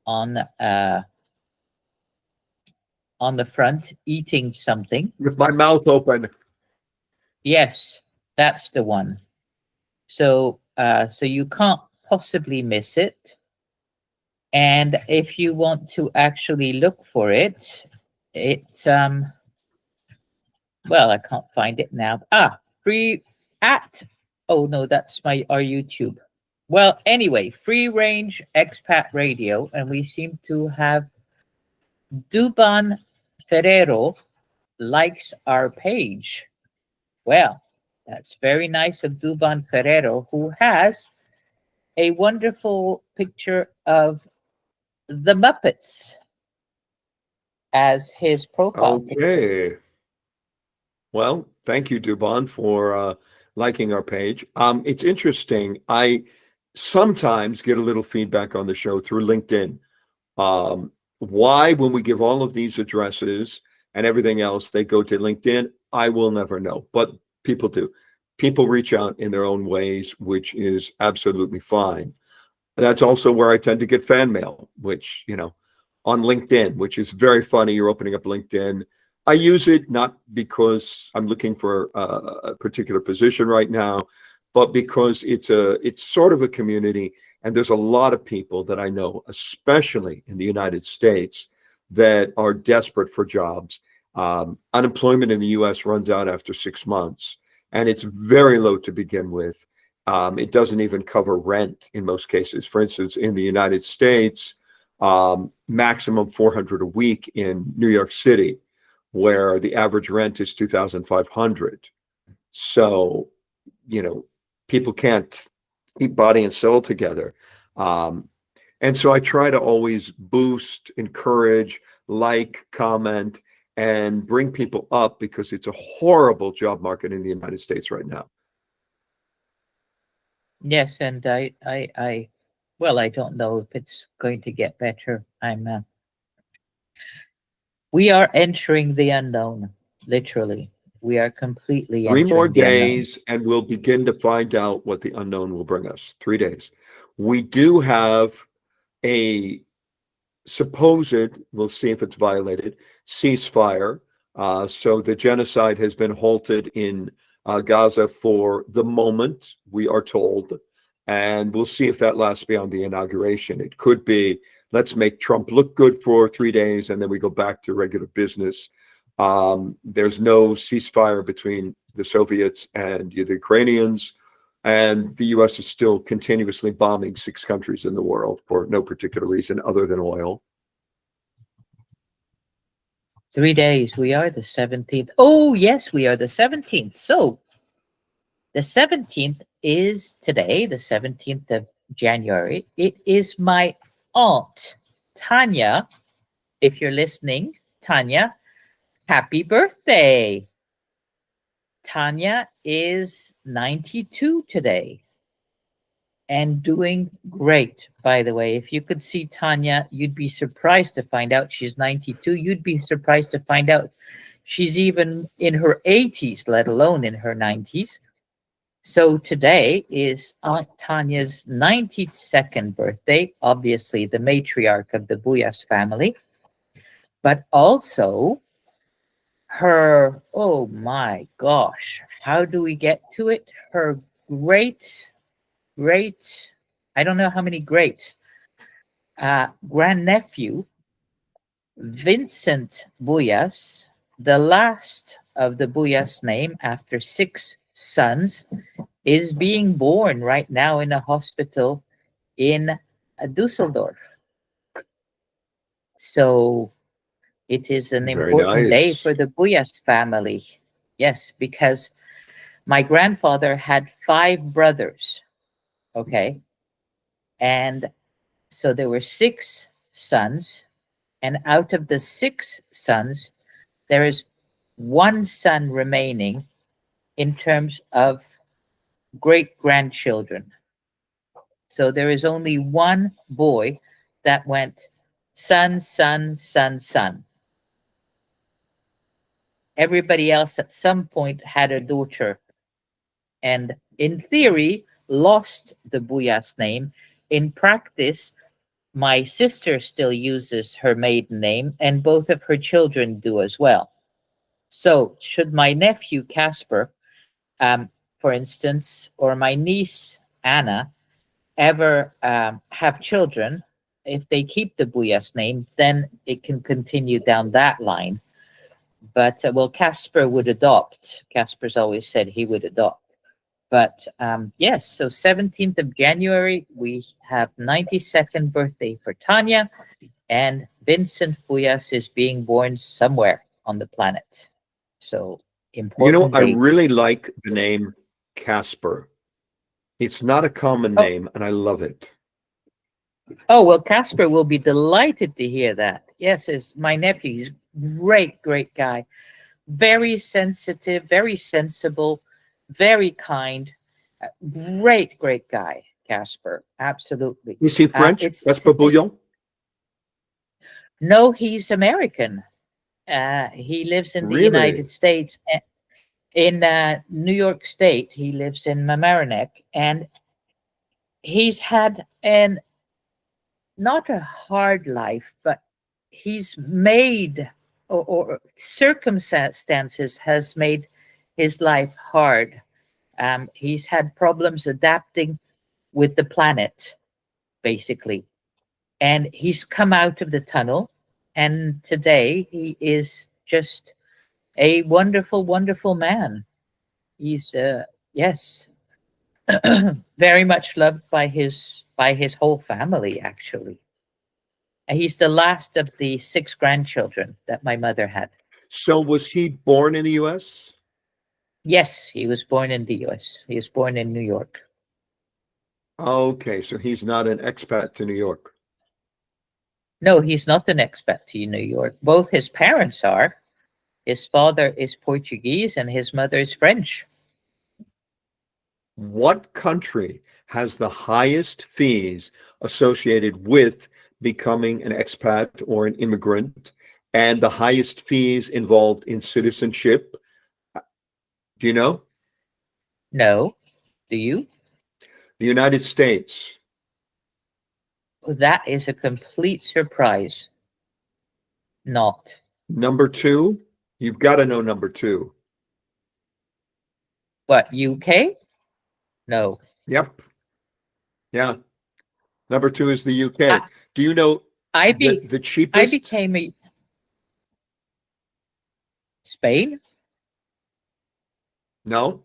on the front eating something. With my mouth open. Yes, that's the one. So so you can't possibly miss it. And if you want to actually look for it, it's well, I can't find it now. Free at, oh no, that's our YouTube. Well, anyway, Free Range Expat Radio, and we seem to have Duban Ferrero likes our page. Well, that's very nice of Duban Ferrero, who has a wonderful picture of the Muppets as his profile picture. Okay. Well, thank you, Dubon, for liking our page. It's interesting. I sometimes get a little feedback on the show through LinkedIn. Why, when we give all of these addresses and everything else, they go to LinkedIn, I will never know, but people do. People reach out in their own ways, which is absolutely fine. That's also where I tend to get fan mail, which, on LinkedIn, which is very funny. You're opening up LinkedIn. I use it not because I'm looking for a particular position right now, but because it's sort of a community, and there's a lot of people that I know, especially in the United States, that are desperate for jobs. Unemployment in the U.S. runs out after 6 months, and it's very low to begin with. It doesn't even cover rent in most cases. For instance, in the United States, maximum $400 a week in New York City, where the average rent is $2,500. So, people can't keep body and soul together. And so I try to always boost, encourage, comment, and bring people up, because it's a horrible job market in the United States right now. Yes, and well, I don't know if it's going to get better. We are entering the unknown, literally. We are completely 3 more entering the unknown. days, and we'll begin to find out what the unknown will bring us. 3 days. We do have a supposed, we'll see if it's violated, ceasefire. So the genocide has been halted in Gaza for the moment, we are told. And we'll see if that lasts beyond the inauguration. It could be, let's make Trump look good for 3 days, and then we go back to regular business. There's no ceasefire between the Soviets and the Ukrainians, and the U.S. is still continuously bombing 6 countries in the world for no particular reason other than oil. 3 days. We are the 17th. Oh, yes, we are the 17th. So the 17th is today, the 17th of January. It is my aunt, Tanya. If you're listening, Tanya, happy birthday. Tanya is 92 today and doing great, by the way. If you could see Tanya, you'd be surprised to find out she's 92. You'd be surprised to find out she's even in her 80s, let alone in her 90s. So today is Aunt Tanya's 92nd birthday, obviously the matriarch of the Buyas family, but also her, oh my gosh, how do we get to it? Her great, I don't know how many greats, grandnephew, Vincent Buyas, the last of the Buyas name after 6 sons, is being born right now in a hospital in Dusseldorf. So it is an Very important day nice. for the Buyas family. Yes, because my grandfather had 5 brothers. Okay. And so there were 6 sons. And out of the 6 sons, there is 1 son remaining in terms of great grandchildren. So there is only 1 boy that went son, son, son, son. Everybody else at some point had a daughter, and in theory lost the Buyas name. In practice, my sister still uses her maiden name, and both of her children do as well. So should my nephew Casper, for instance, or my niece Anna ever have children, if they keep the Buyas name, then it can continue down that line. But well, Casper would adopt. Casper's always said he would adopt. But yes, so 17th of January, we have 92nd birthday for Tanya, and Vincent Buyas is being born somewhere on the planet. So important I date. really like the name Casper. It's not a common name, and I love it. Oh, well, Casper will be delighted to hear that. Yes, is my nephew. He's great guy. Very sensitive, very sensible, very kind, great, great guy, Casper. Absolutely. Is he French? It's Casper Bouillon? No, he's American. He lives in the Really? United States, in New York State. He lives in Mamaroneck, and he's had an not a hard life, but he's made, or circumstances has made his life hard. He's had problems adapting with the planet, basically. And he's come out of the tunnel. And today he is just a wonderful, wonderful man. He's, yes, very much loved by his whole family, actually. And he's the last of the 6 grandchildren that my mother had. So was he born in the US? Yes, he was born in the US. He was born in New York. Okay, so he's not an expat to New York. No, he's not an expat to New York. Both his parents are. His father is Portuguese and his mother is French. What country has the highest fees associated with becoming an expat or an immigrant, and the highest fees involved in citizenship? Do you know? No, do you? The United States. Well, that is a complete surprise. Not. Number 2, you've got to know number 2. What, UK? No. Yep. Yeah. Number 2 is the UK. Do you know I the cheapest? became a Spain, No,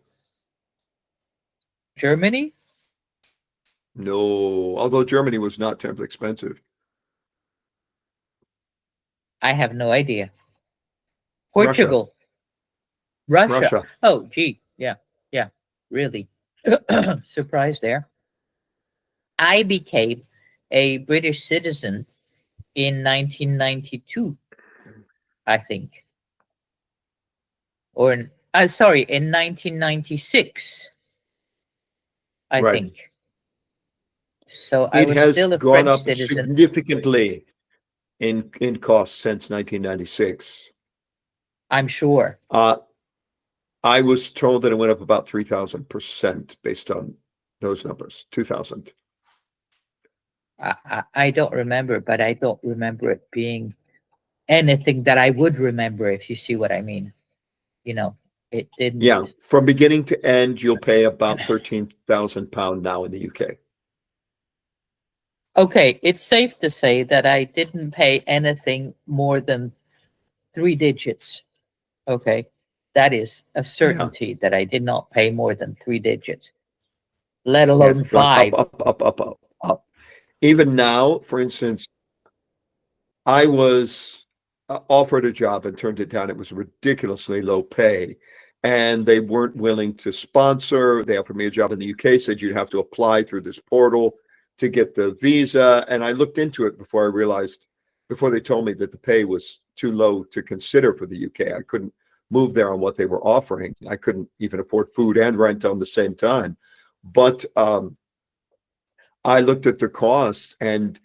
Germany. no. Although Germany was not terribly expensive. I have no idea. Russia. Portugal, Russia. Russia. Oh, gee, yeah, yeah, really. Surprise there. I became a British citizen in 1992, I think, or sorry, in 1996, I Right. think. So I It was has still a gone French up citizen. significantly in cost since 1996. I'm sure. I was told that it went up about 3,000% based on those numbers. 2,000. I don't remember, but I don't remember it being anything that I would remember, if you see what I mean. You know, it didn't. Yeah, from beginning to end, you'll pay about £13,000 now in the UK. Okay, it's safe to say that I didn't pay anything more than 3 digits. Okay, that is a certainty that I did not pay more than 3 digits, let Yeah, alone it's gone 5. up. Even now, for instance, I was offered a job and turned it down. It was ridiculously low pay, and they weren't willing to sponsor. They offered me a job in the UK, said you'd have to apply through this portal to get the visa. And I looked into it before they told me that the pay was too low to consider for the UK. I couldn't move there on what they were offering. I couldn't even afford food and rent on the same time. But I looked at the costs, and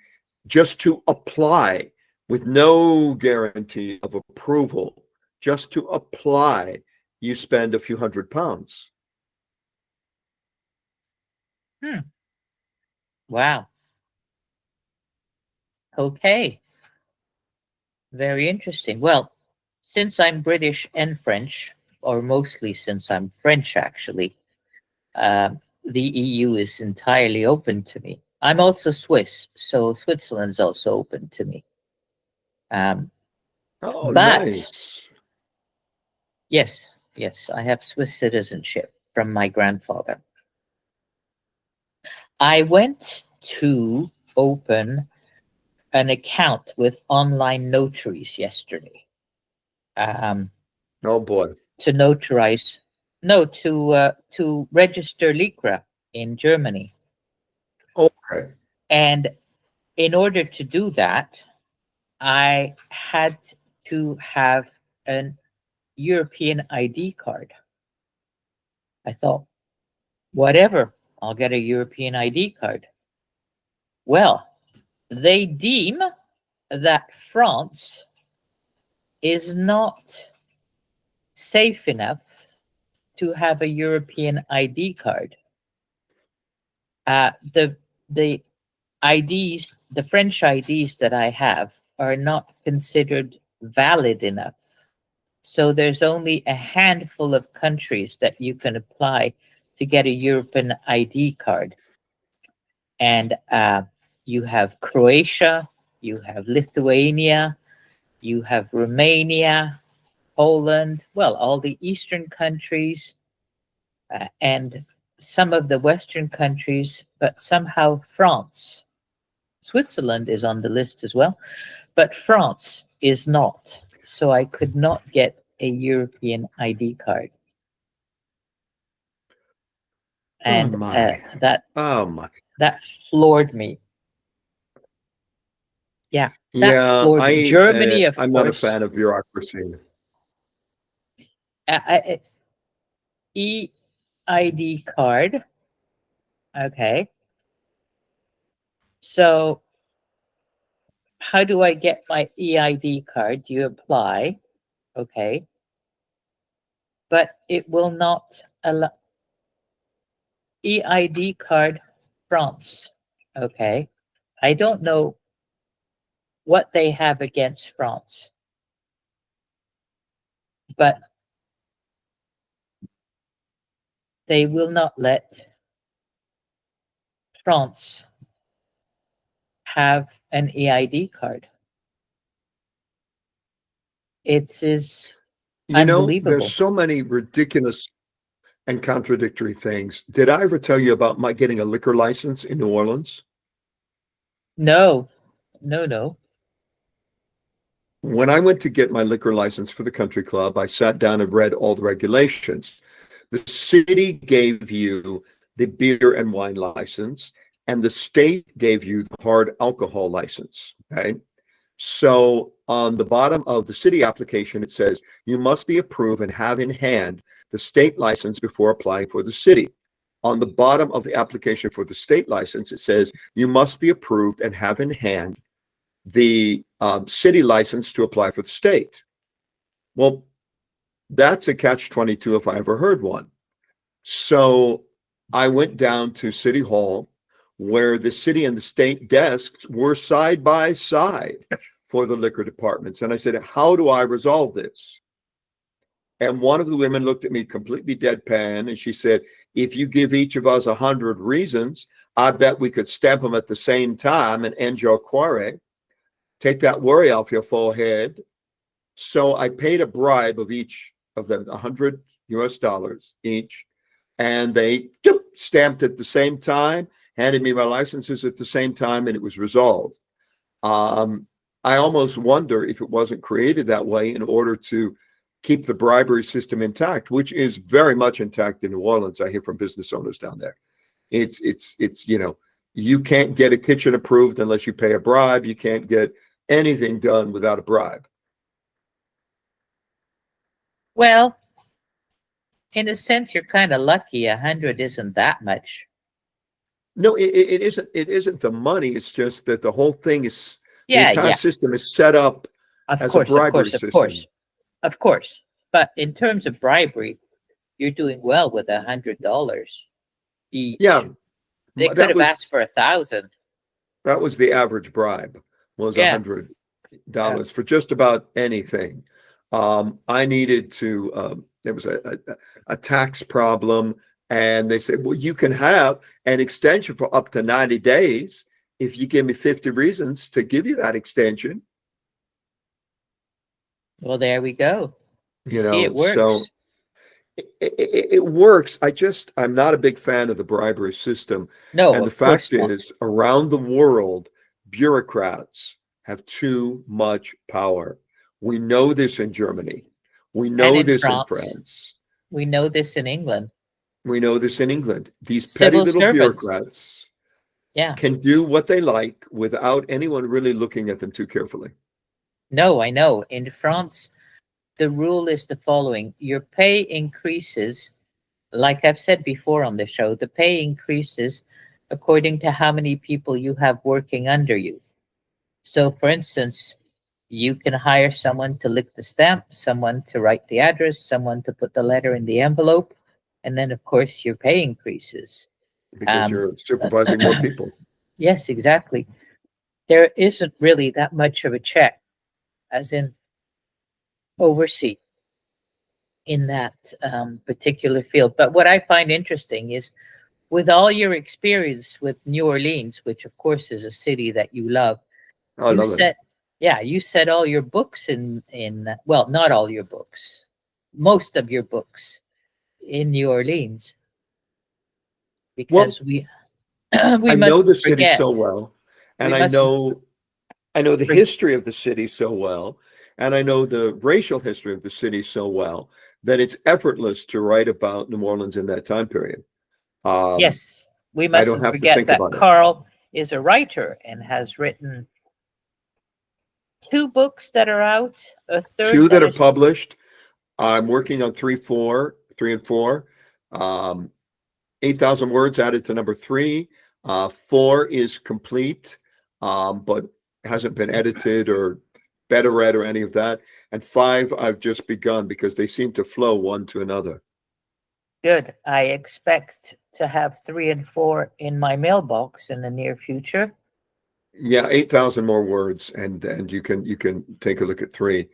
just to apply with no guarantee of approval, just to apply, you spend a few £100. Wow. Okay. Very interesting. Well, since I'm British and French, or mostly since I'm French, actually, the EU is entirely open to me. I'm also Swiss, so Switzerland's also open to me. Oh, But nice. yes, yes, I have Swiss citizenship from my grandfather. I went to open an account with online notaries yesterday. Oh boy. To notarize, no, to register Lycra in Germany. Okay. And in order to do that, I had to have an European ID card. I thought, whatever, I'll get a European ID card. Well, they deem that France is not safe enough to have a European ID card. The IDs, the French IDs that I have, are not considered valid enough. So there's only a handful of countries that you can apply to get a European ID card. And you have Croatia, you have Lithuania, you have Romania, Poland, well, all the Eastern countries, and some of the Western countries, but somehow France. Switzerland is on the list as well, but France is not. So I could not get a European ID card. And oh my. that floored me. Yeah, that Yeah, floored me. Germany, of I'm course. not a fan of bureaucracy. E-ID card. Okay. So how do I get my EID card? You apply. Okay. But it will not allow EID card France. Okay. I don't know what they have against France, but they will not let France have an EID card. It is unbelievable. There's so many ridiculous and contradictory things. Did I ever tell you about my getting a liquor license in New Orleans? No. When I went to get my liquor license for the country club, I sat down and read all the regulations. The city gave you the beer and wine license, and the state gave you the hard alcohol license. Okay. So on the bottom of the city application, it says you must be approved and have in hand the state license before applying for the city. On the bottom of the application for the state license, it says you must be approved and have in hand the city license to apply for the state. Well, that's a catch-22 if I ever heard one. So I went down to City Hall where the city and the state desks were side by side for the liquor departments. And I said, how do I resolve this? And one of the women looked at me completely deadpan and she said, if you give each of us 100 reasons, I bet we could stamp them at the same time and end your query. Take that worry off your forehead. So I paid a bribe of each of them, $100 each. And they stamped at the same time, handed me my licenses at the same time, and it was resolved. I almost wonder if it wasn't created that way in order to keep the bribery system intact, which is very much intact in New Orleans. I hear from business owners down there. It's you can't get a kitchen approved unless you pay a bribe. You can't get anything done without a bribe. Well, in a sense, you're kind of lucky. 100 isn't that much. No, it isn't. It isn't the money. It's just that the whole thing is the entire system is set up as a bribery system. Of course. But in terms of bribery, you're doing well with $100 each. Yeah, they could have asked for 1,000. That was the average bribe. Was $100 for just about anything. I needed to. There was a tax problem, and they said, "Well, you can have an extension for up to 90 days if you give me 50 reasons to give you that extension." Well, there we go. See, it works. So it works. I'm not a big fan of the bribery system. No, and the fact is, around the world, bureaucrats have too much power. We know this in Germany. We know this in France. We know this in England. We know this in England. These petty little bureaucrats can do what they like without anyone really looking at them too carefully. No, I know. In France, the rule is the following. Your pay increases like I've said before on the show, the pay increases according to how many people you have working under you. So, for instance, you can hire someone to lick the stamp, someone to write the address, someone to put the letter in the envelope, and then, of course, your pay increases. because Um, you're supervising more people. yes, exactly. There isn't really that much of a check, as in oversee in that particular field. But what I find interesting is, with all your experience with New Orleans, which of course is a city that you love, I you love it. said, yeah, you said all your books in well, not all your books, most of your books in New Orleans, Well, because we we I know mustn't the city forget, so well, we and mustn't I know the forget. history of the city so well, and I know the racial history of the city so well that it's effortless to write about New Orleans in that time period. Um, Yes, we I don't mustn't have to forget think that about it. Carl is a writer and has written two books that are out, a third Two that that are is. published. I'm working on three and four. Um, 8,000 words added to number three. Four is complete, but hasn't been edited or beta read or any of that. And five, I've just begun because they seem to flow one to another. Good. I expect to have 3 and 4 in my mailbox in the near future. Yeah, 8,000 more words, and you can take a look at three.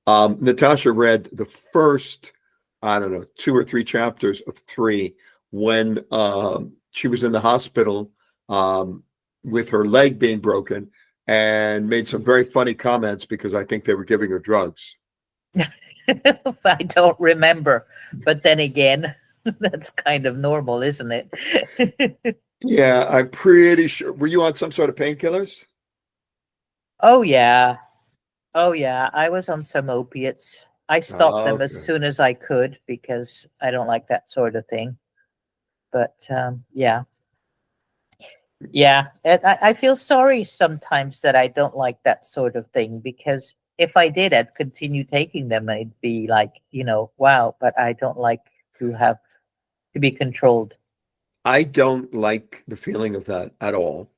Natasha read the first, I don't know, 2 or 3 chapters of three when she was in the hospital with her leg being broken, and made some very funny comments because I think they were giving her drugs. I don't remember, but then again, that's kind of normal, isn't it? Yeah, I'm pretty sure. Were you on some sort of painkillers? Oh yeah. Oh yeah, I was on some opiates. I stopped them as Okay. soon as I could because I don't like that sort of thing. But yeah. Yeah, and I feel sorry sometimes that I don't like that sort of thing, because if I did, I'd continue taking them. I'd be like, wow, but I don't like to have to be controlled. I don't like the feeling of that at all.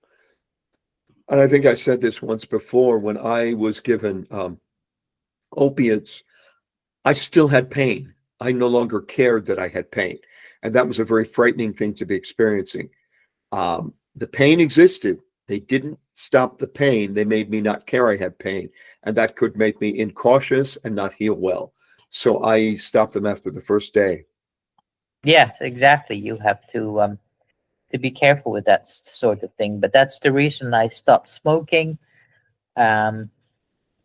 And I think I said this once before when I was given opiates, I still had pain. I no longer cared that I had pain. And that was a very frightening thing to be experiencing. The pain existed. They didn't stop the pain. They made me not care I had pain. And that could make me incautious and not heal well. So I stopped them after the first day. Yes, exactly. You have to be careful with that sort of thing. But that's the reason I stopped smoking. Um,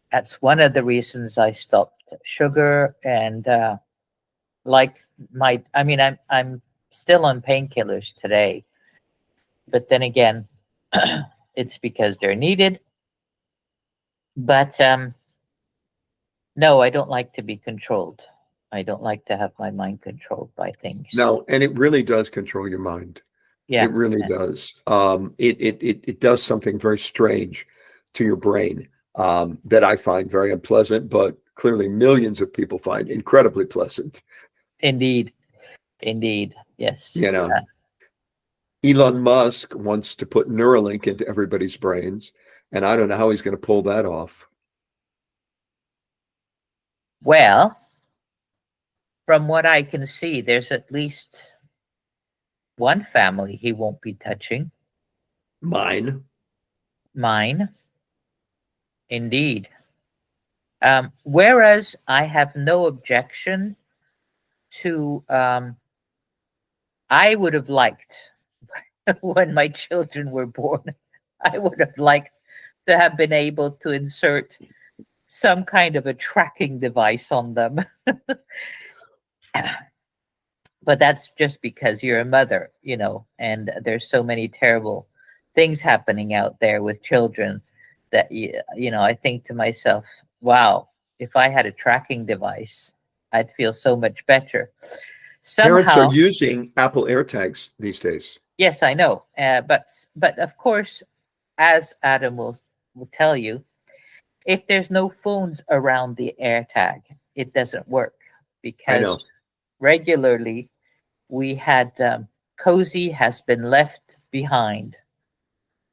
that's one of the reasons I stopped sugar, and like I mean, I'm still on painkillers today, but then again, it's because they're needed. But no, I don't like to be controlled. I don't like to have my mind controlled by things. No, and it really does control your mind. Yeah. It really does. It does something very strange to your brain that I find very unpleasant, but clearly millions of people find incredibly pleasant. Indeed. Indeed. Yes. You know, Elon Musk wants to put Neuralink into everybody's brains, and I don't know how he's going to pull that off. Well, from what I can see, there's at least one family he won't be touching. Mine. Mine. Indeed. Whereas I have no objection to, I would have liked when my children were born, I would have liked to have been able to insert some kind of a tracking device on them. But that's just because you're a mother, and there's so many terrible things happening out there with children that I think to myself, wow, if I had a tracking device, I'd feel so much better. Parents are Somehow, using Apple AirTags these days. yes, I know, but of course, as Adam will tell you, if there's no phones around the AirTag, it doesn't work, I know. because regularly we had Cozy has been left behind,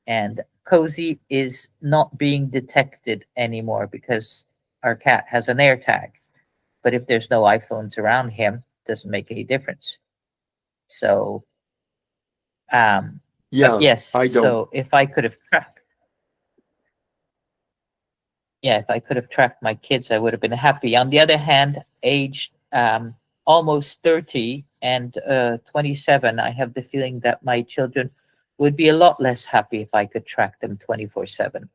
and Cozy is not being detected anymore because our cat has an AirTag. But if there's no iPhones around him, it doesn't make any difference. So, but Yeah, yes, I don't. so if I could have tracked, yeah, if I could have tracked my kids, I would have been happy. On the other hand, aged almost 30 and 27, I have the feeling that my children would be a lot less happy if I could track them 24/7.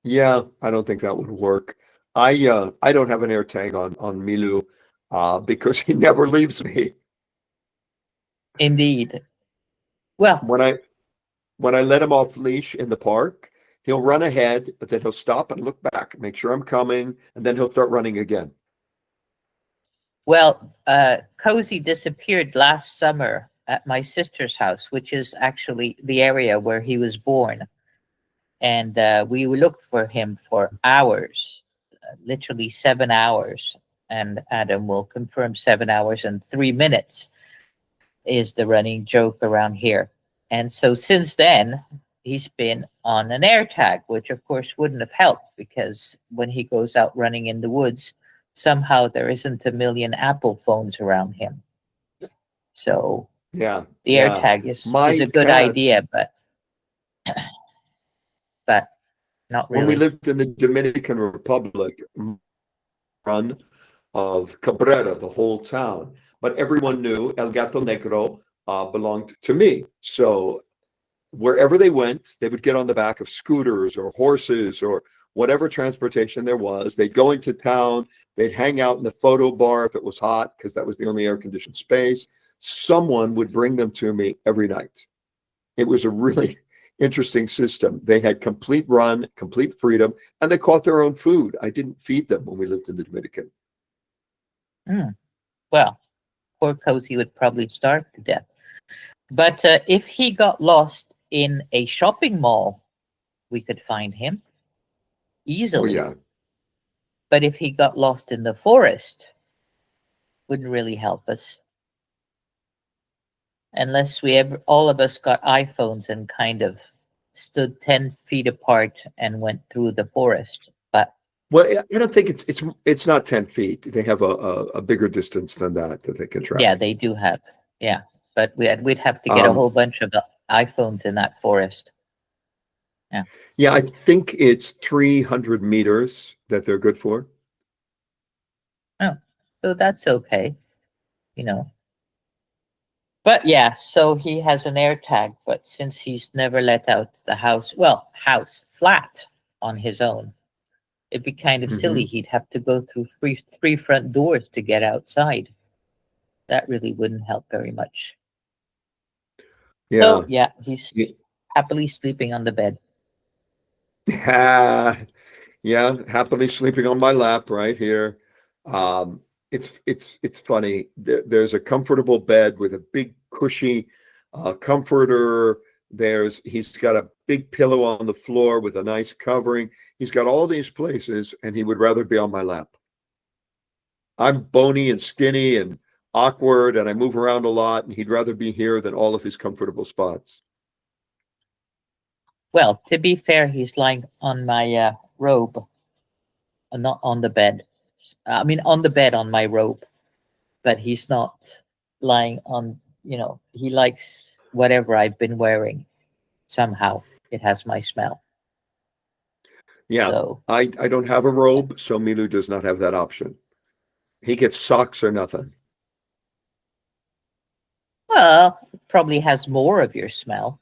Yeah, I don't think that would work. I don't have an air tag on Milu because he never leaves me. Indeed. Well, When I let him off leash in the park, he'll run ahead, but then he'll stop and look back, make sure I'm coming, and then he'll start running again. Cozy disappeared last summer at my sister's house, which is actually the area where he was born. And we looked for him for hours, literally 7 hours. And Adam will confirm 7 hours and 3 minutes is the running joke around here. And so since then, he's been on an air tag, which of course wouldn't have helped because when he goes out running in the woods, somehow there isn't a million Apple phones around him. So Yeah, the air yeah. tag is My a good cats, idea, but not when we really. lived in the Dominican Republic, run of Cabrera, the whole town, but everyone knew El Gato Negro belonged to me. So wherever they went, they would get on the back of scooters or horses or whatever transportation there was. They'd go into town, they'd hang out in the photo bar if it was hot, because that was the only air conditioned space. Someone would bring them to me every night. It was a really interesting system. They had complete run, complete freedom, and they caught their own food. I didn't feed them when we lived in the Dominican. Mm, well, poor Cozy would probably starve to death. But if he got lost in a shopping mall, we could find him Oh, easily. yeah. But if he got lost in the forest, wouldn't really help us unless we ever all of us got iPhones and kind of stood 10 feet apart and went through the forest. But Well, I don't think it's not 10 feet. They have a bigger distance than that they can yeah, track. they do have. Yeah, but we'd have to get a Um, whole bunch of iPhones in that forest. Yeah. yeah, I think it's 300 meters that they're good for. Oh, so that's okay, you know. But yeah, so he has an air tag, but since he's never let out the house, well, house flat on his own, it'd be kind of silly. Hmm. He'd have to go through three front doors to get outside. That really wouldn't help very much. So Yeah. yeah, he's happily sleeping on the bed. Yeah. Yeah, happily sleeping on my lap right here. Um, it's funny. There's a comfortable bed with a big cushy comforter. He's got a big pillow on the floor with a nice covering. He's got all these places, and he would rather be on my lap. I'm bony and skinny and awkward, and I move around a lot, and he'd rather be here than all of his comfortable spots. Well, to be fair, he's lying on my robe, not on the bed. I mean, on the bed on my robe, but he's not lying on. He likes whatever I've been wearing. Somehow, it has my smell. Yeah, So, I don't have a yeah. robe, so Milu does not have that option. He gets socks or nothing. Well, it probably has more of your smell.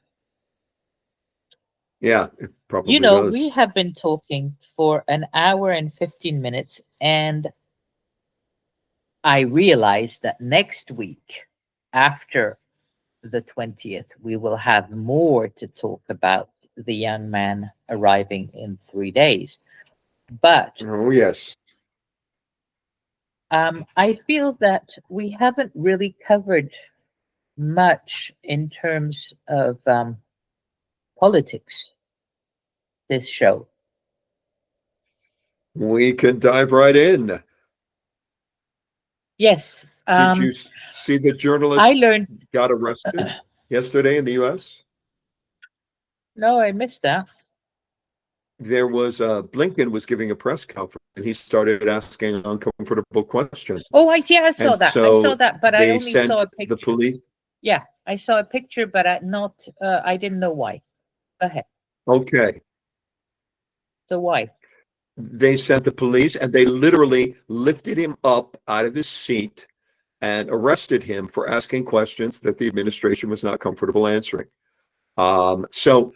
Yeah, it probably does. We have been talking for an hour and 15 minutes, and I realized that next week, after the 20th, we will have more to talk about the young man arriving in 3 days. But Oh, yes. I feel that we haven't really covered much in terms of politics this show. We can dive right in. Yes. Did you see the I journalist learned. got arrested yesterday in the U.S.? No, I missed that. There was Blinken was giving a press conference and he started asking an uncomfortable question. Oh, I see. I And saw that. I saw so that, but I they only saw sent a the picture. police. Yeah, I saw a picture, but I didn't know why. Go ahead. Okay. So why? They sent the police and they literally lifted him up out of his seat and arrested him for asking questions that the administration was not comfortable answering. So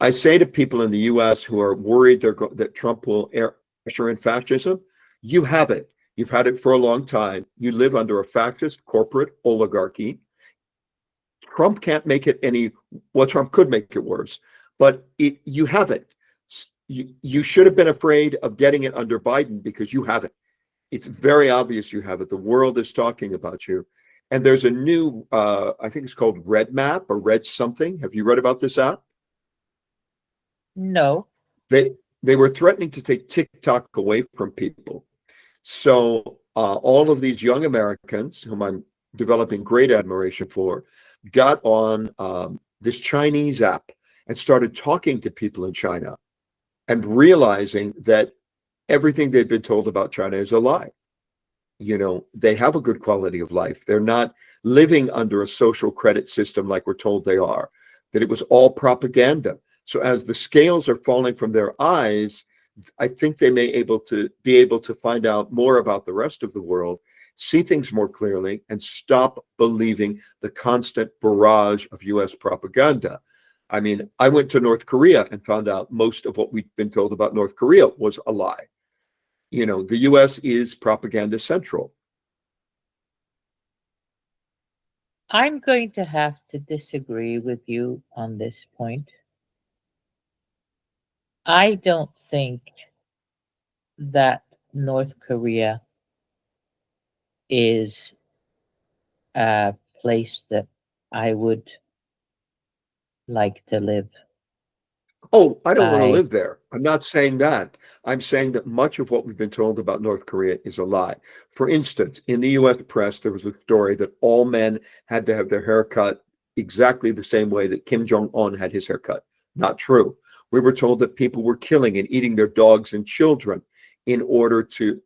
I say to people in the U.S. who are worried that Trump will usher in fascism, you have it. You've had it for a long time. You live under a fascist corporate oligarchy. Trump can't make it any, well, Trump could make it worse, but you have it. You should have been afraid of getting it under Biden because you have it. It's very obvious you have it. The world is talking about you. And there's a new, I think it's called Red Map or Red something. Have you read about this app? No. They were threatening to take TikTok away from people. So all of these young Americans, whom I'm developing great admiration for, got on this Chinese app and started talking to people in China and realizing that everything they've been told about China is a lie. You know, they have a good quality of life. They're not living under a social credit system like we're told they are, that it was all propaganda. So as the scales are falling from their eyes, I think they may be able to find out more about the rest of the world, see things more clearly, and stop believing the constant barrage of US propaganda. I mean, I went to North Korea and found out most of what we'd been told about North Korea was a lie. You know, the US is propaganda central. I'm going to have to disagree with you on this point. I don't think that North Korea is a place that I would like to live. Oh, I don't want to I live there. I'm not saying that. I'm saying that much of what we've been told about North Korea is a lie. For instance, in the US press, there was a story that all men had to have their hair cut exactly the same way that Kim Jong-un had his haircut. Not true. We were told that people were killing and eating their dogs and children in order to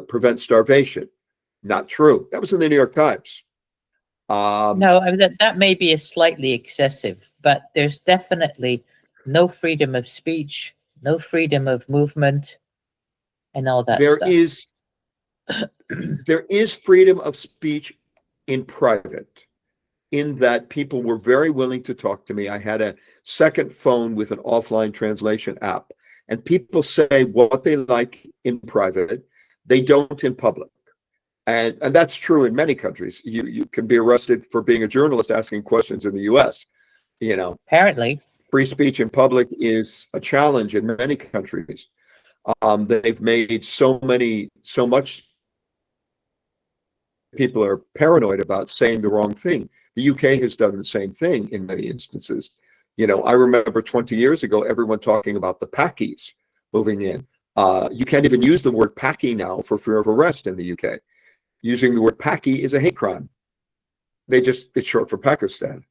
prevent starvation. Not true. That was in the New York Times. No, I mean, that may be a slightly excessive, but there's definitely no freedom of speech, no freedom of movement, and all that There stuff. is there is freedom of speech in private, in that people were very willing to talk to me. I had a second phone with an offline translation app, and people say what they like in private, they don't in public. And that's true in many countries. You can be arrested for being a journalist asking questions in the US. You know, Apparently, free speech in public is a challenge in many countries. They've made so much people are paranoid about saying the wrong thing. The UK has done the same thing in many instances. You know, I remember 20 years ago, everyone talking about the Pakis moving in. You can't even use the word Paki now for fear of arrest in the UK. Using the word Paki is a hate crime. It's short for Pakistan.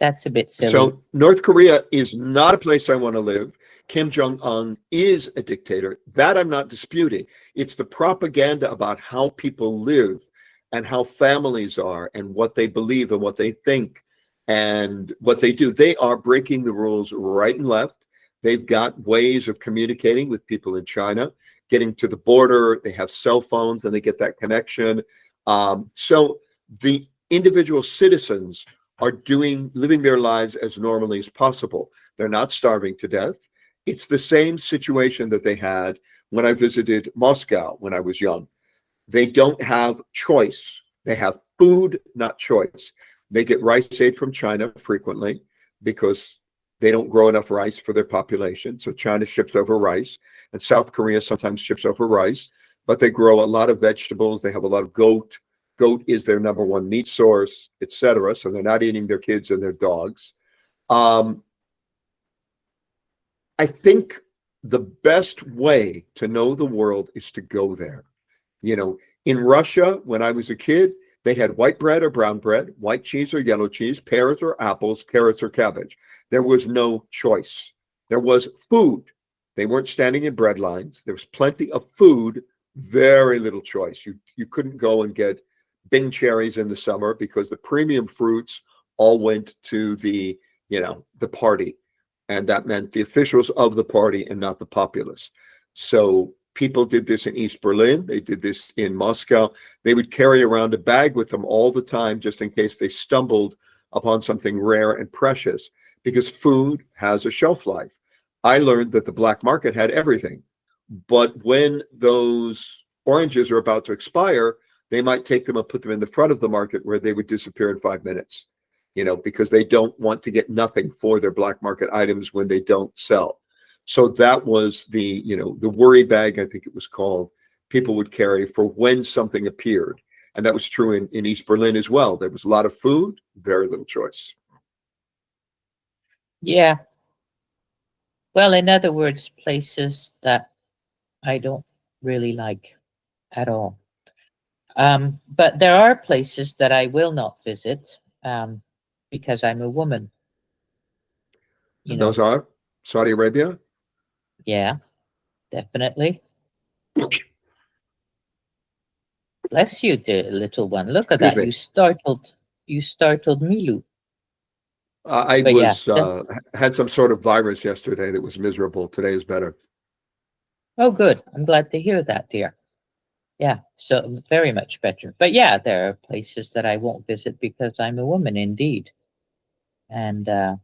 that's a bit silly. So North Korea is not a place I want to live. Kim Jong-un is a dictator. That I'm not disputing. It's the propaganda about how people live and how families are and what they believe and what they think and what they do. They are breaking the rules right and left. They've got ways of communicating with people in China, getting to the border. They have cell phones and they get that connection. So the individual citizens are living their lives as normally as possible. They're not starving to death. It's the same situation that they had when I visited Moscow when I was young. They don't have choice. They have food, not choice. They get rice aid from China frequently because they don't grow enough rice for their population. So China ships over rice, and South Korea sometimes ships over rice, but they grow a lot of vegetables. They have a lot of goat. Goat is their number one meat source, etc. So they're not eating their kids and their dogs. I think the best way to know the world is to go there. You know, in Russia, when I was a kid, they had white bread or brown bread, white cheese or yellow cheese, pears or apples, carrots or cabbage. There was no choice. There was food. They weren't standing in bread lines. There was plenty of food, very little choice. You couldn't go and get Bing cherries in the summer because the premium fruits all went to the, the party. And that meant the officials of the party and not the populace. So people did this in East Berlin. They did this in Moscow. They would carry around a bag with them all the time, just in case they stumbled upon something rare and precious, because food has a shelf life. I learned that the black market had everything. But when those oranges are about to expire, they might take them and put them in the front of the market where they would disappear in 5 minutes, because they don't want to get nothing for their black market items when they don't sell. So that was the worry bag, I think it was called, people would carry for when something appeared. And that was true in East Berlin as well. There was a lot of food, very little choice. Yeah. Well, in other words, places that I don't really like at all. But there are places that I will not visit because I'm a woman. And those are Saudi Arabia? Yeah, definitely. Bless you, dear little one. Look at Excuse that. me. You startled Milu. I But yeah. was had some sort of virus yesterday that was miserable. Today is better. Oh, good. I'm glad to hear that, dear. Yeah, so very much better. But yeah, there are places that I won't visit because I'm a woman indeed. And, I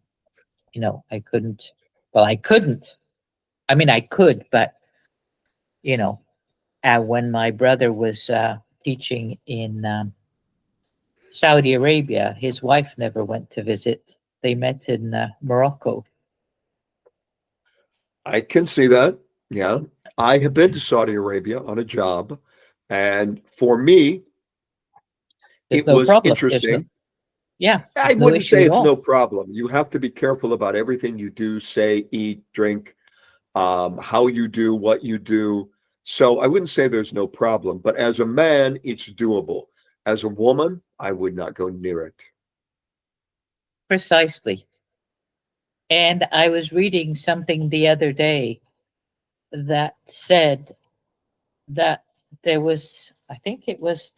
couldn't, well, I couldn't. I mean, I could, but, when my brother was teaching in Saudi Arabia, his wife never went to visit. They met in Morocco. I can see that. Yeah. I have been to Saudi Arabia on a job. And for me, There's it no was problem. interesting. I There's no wouldn't issue say at it's no all. problem. You have to be careful about everything you do, say, eat, drink, how you do, what you do. So I wouldn't say there's no problem. But as a man, it's doable. As a woman, I would not go near it. Precisely. And I was reading something the other day that said that there was, I think it was,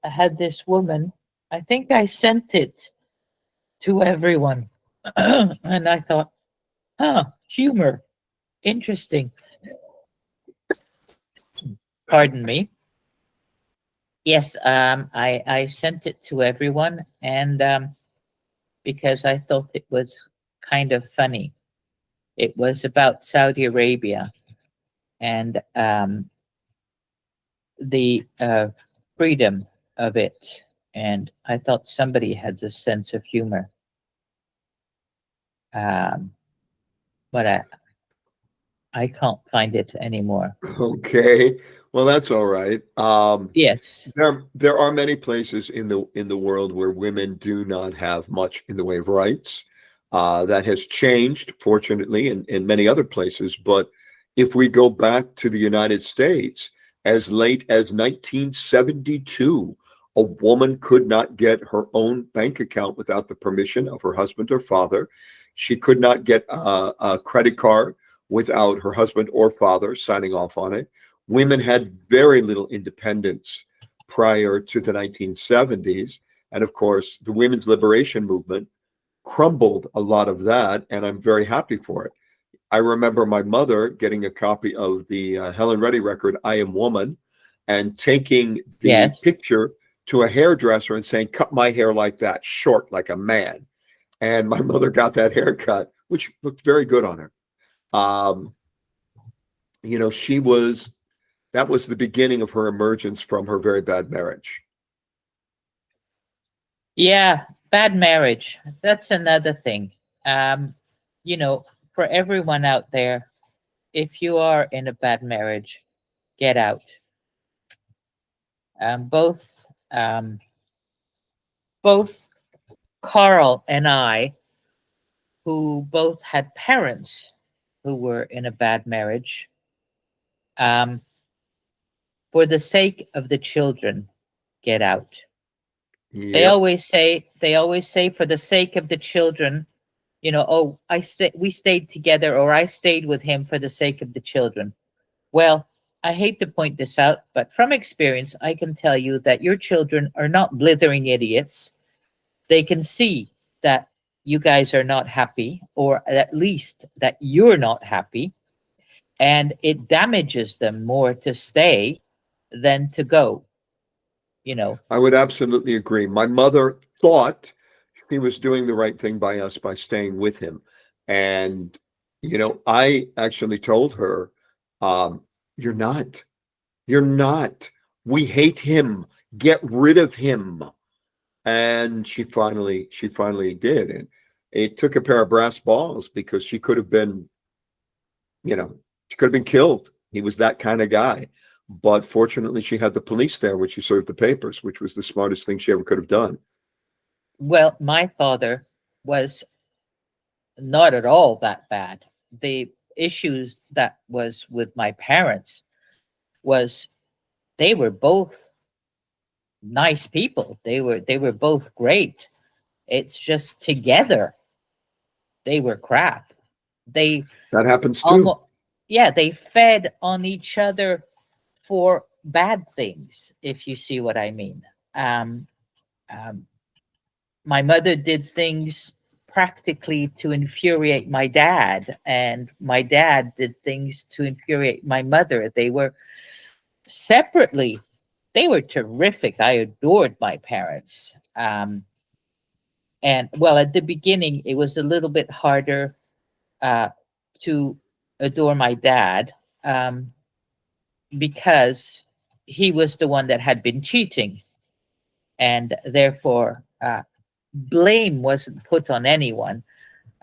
had this woman, I think I sent it to everyone. And I thought, humor, interesting. Pardon me. Yes, I sent it to everyone, and because I thought it was kind of funny. It was about Saudi Arabia and the freedom of it, and I thought somebody had this sense of humor. Um, but I can't find it anymore. Okay. Well, that's all right. Yes, There are many places in the world where women do not have much in the way of rights. That has changed, fortunately, in many other places. But if we go back to the United States, as late as 1972, a woman could not get her own bank account without the permission of her husband or father. She could not get a credit card without her husband or father signing off on it. Women had very little independence prior to the 1970s. And of course, the women's liberation movement crumbled a lot of that. And I'm very happy for it. I remember my mother getting a copy of the Helen Reddy record, I Am Woman, and taking the yes. picture to a hairdresser and saying, cut my hair like that, short like a man. And my mother got that haircut, which looked very good on her. Um, that was the beginning of her emergence from her very bad marriage. Yeah, bad marriage. That's another thing. Um, for everyone out there, if you are in a bad marriage, get out. Both both Carl and I, who both had parents who were in a bad marriage, um, for the sake of the children, get out. Yep. They always say for the sake of the children, oh, we stayed together, or I stayed with him for the sake of the children. Well, I hate to point this out, but from experience, I can tell you that your children are not blithering idiots. They can see that you guys are not happy, or at least that you're not happy, and it damages them more to stay than to go, you know. I would absolutely agree. My mother thought he was doing the right thing by us by staying with him. And, I actually told her, um, you're not. You're not. We hate him. Get rid of him. And she finally did. And it took a pair of brass balls, because she could have been, she could have been killed. He was that kind of guy. But fortunately, she had the police there when she served the papers, which was the smartest thing she ever could have done. Well, my father was not at all that bad. The issues that was with my parents was they were both nice people. They were both great. It's just together they were crap. They That happens too. almost, yeah, they fed on each other for bad things, if you see what I mean. Um, um, my mother did things practically to infuriate my dad, and my dad did things to infuriate my mother. They were separately, they were terrific. I adored my parents. And well, at the beginning, it was a little bit harder uh, to adore my dad, because he was the one that had been cheating. And therefore, blame wasn't put on anyone.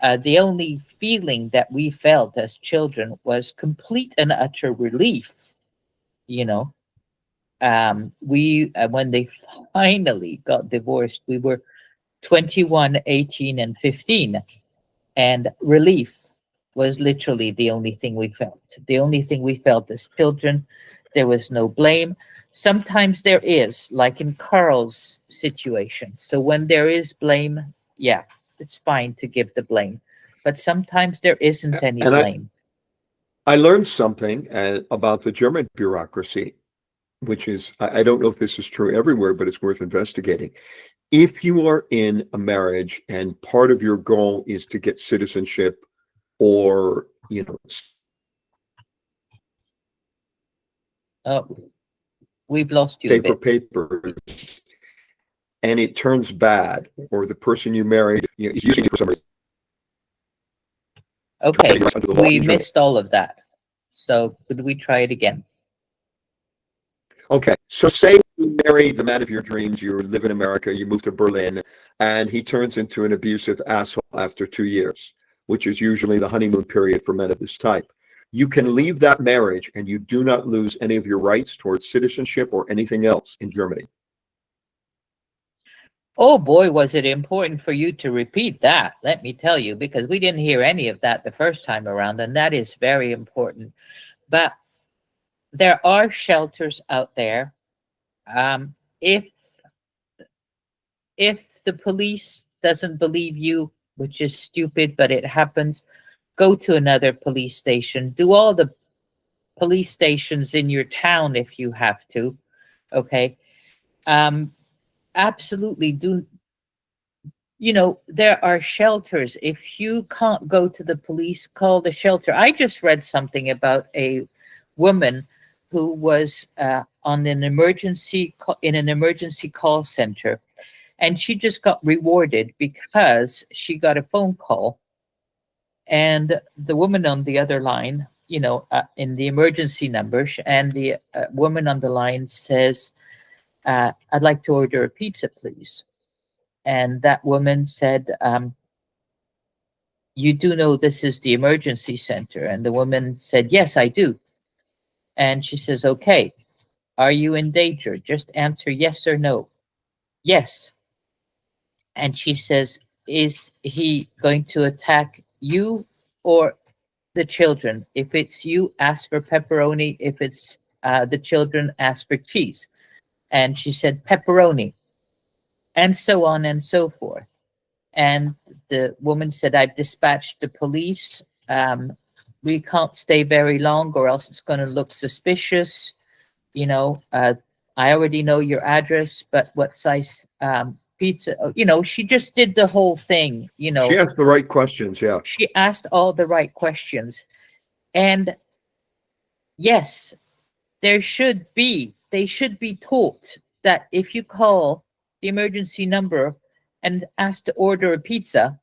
The only feeling that we felt as children was complete and utter relief. You know, we when they finally got divorced, we were 21, 18, and 15, and relief was literally the only thing we felt. The only thing we felt as children. There was no blame. Sometimes there is, like in Carl's situation. So when there is blame, yeah, it's fine to give the blame. But sometimes there isn't any And blame. I learned something about the German bureaucracy, which is, I don't know if this is true everywhere, but it's worth investigating. If you are in a marriage and part of your goal is to get citizenship, or, Oh, we've lost you a stay for bit. papers, and it turns bad, or the person you married, is using you for some reason, Okay, under the law we in Germany. missed all of that. So could we try it again? Okay, so say you marry the man of your dreams, you live in America, you move to Berlin, and he turns into an abusive asshole after 2 years, which is usually the honeymoon period for men of this type. You can leave that marriage and you do not lose any of your rights towards citizenship or anything else in Germany. Oh boy, was it important for you to repeat that, let me tell you, because we didn't hear any of that the first time around, and that is very important. But there are shelters out there. Um, if the police doesn't believe you, which is stupid, but it happens, go to another police station. Do all the police stations in your town if you have to. Okay. Absolutely do. There are shelters. If you can't go to the police, call the shelter. I just read something about a woman who was on an in an emergency call center, and she just got rewarded because she got a phone call, and the woman on the other line, in the emergency number, and the woman on the line says, "I'd like to order a pizza, please." And that woman said, "You do know this is the emergency center?" And the woman said, "Yes, I do." And she says, "Okay, are you in danger? Just answer yes or no." "Yes." And she says, "Is he going to attack you or the children. If it's you, ask for pepperoni. If it's the children, ask for cheese. And she said pepperoni, and so on and so forth. And the woman said, I've dispatched the police. We can't stay very long or else it's going to look suspicious. You know, I already know your address, but what size pizza? You know, she just did the whole thing, you know. She asked the right questions. Yeah. She asked all the right questions. And yes, they should be taught that if you call the emergency number and ask to order a pizza,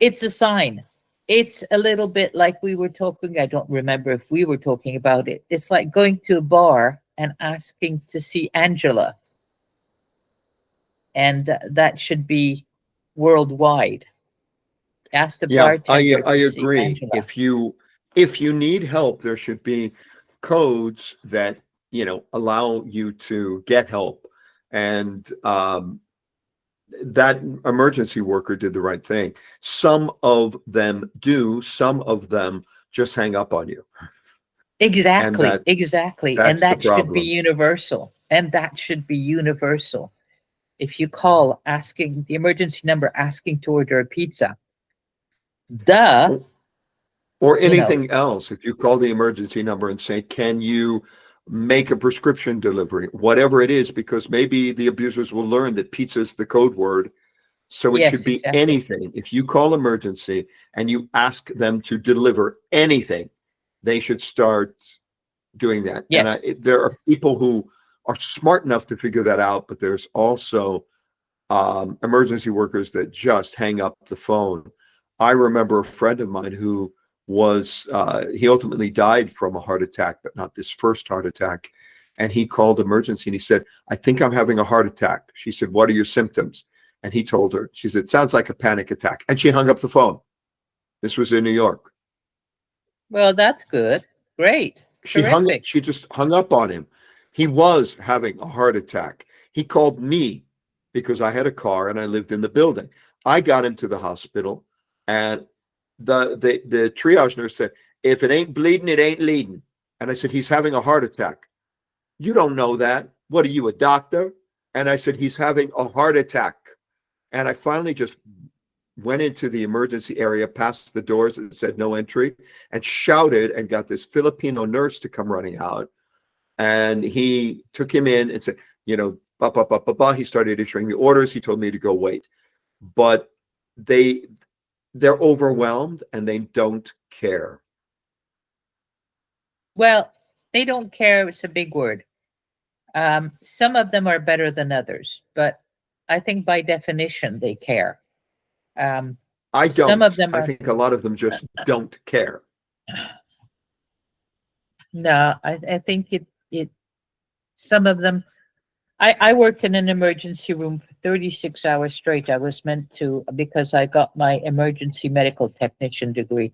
it's a sign. It's a little bit like we were talking. I don't remember if we were talking about it. It's like going to a bar and asking to see Angela. And that should be worldwide. Ask the Yeah, bartender I to see agree. Angela. If you need help, there should be codes that, you know, allow you to get help. And that emergency worker did the right thing. Some of them do, some of them just hang up on you. Exactly, And exactly. And that's the that should be problem. universal. And that should be universal. If you call asking the emergency number, asking to order a pizza, duh, Or you know, anything else. If you call the emergency number and say, can you make a prescription delivery, whatever it is, because maybe the abusers will learn that pizza is the code word. So it should yes, be exactly. anything. If you call emergency and you ask them to deliver anything, they should start doing that. Yes. And there are people who are smart enough to figure that out, but there's also emergency workers that just hang up the phone. I remember a friend of mine who was, he ultimately died from a heart attack, but not this first heart attack. And he called emergency and he said, I think I'm having a heart attack. She said, what are your symptoms? And he told her, she said, sounds like a panic attack. And she hung up the phone. This was in New York. Well, that's good. Great. Terrific. She just hung up on him. He was having a heart attack. He called me because I had a car and I lived in the building. I got him to the hospital, and the triage nurse said, if it ain't bleeding, it ain't leading. And I said, he's having a heart attack. You don't know that. What are you, a doctor? And I said, he's having a heart attack. And I finally just went into the emergency area, past the doors that said no entry, and shouted and got this Filipino nurse to come running out. And he took him in and said, you know, he started issuing the orders. He told me to go wait. But they're overwhelmed and they don't care. Well, they don't care. It's a big word. Some of them are better than others, but I think by definition they care. I don't. Some of them I are, think a lot of them just don't care. no, I think it some of them. I worked in an emergency room for 36 hours straight. I was meant to, because I got my emergency medical technician degree,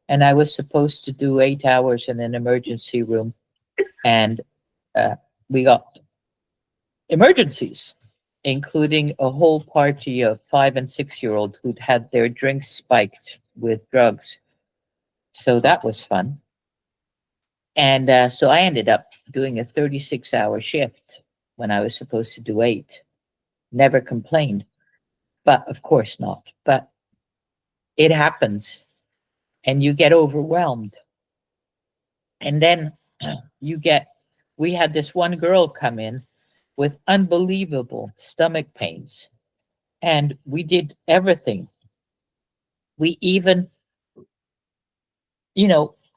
and I was supposed to do 8 hours in an emergency room, and we got emergencies, including a whole party of 5 and 6-year-olds who'd had their drinks spiked with drugs. So that was fun. And so I ended up doing a 36-hour shift when I was supposed to do 8. Never complained, but of course not. But it happens, and you get overwhelmed. And then we had this one girl come in with unbelievable stomach pains, and we did everything. We even,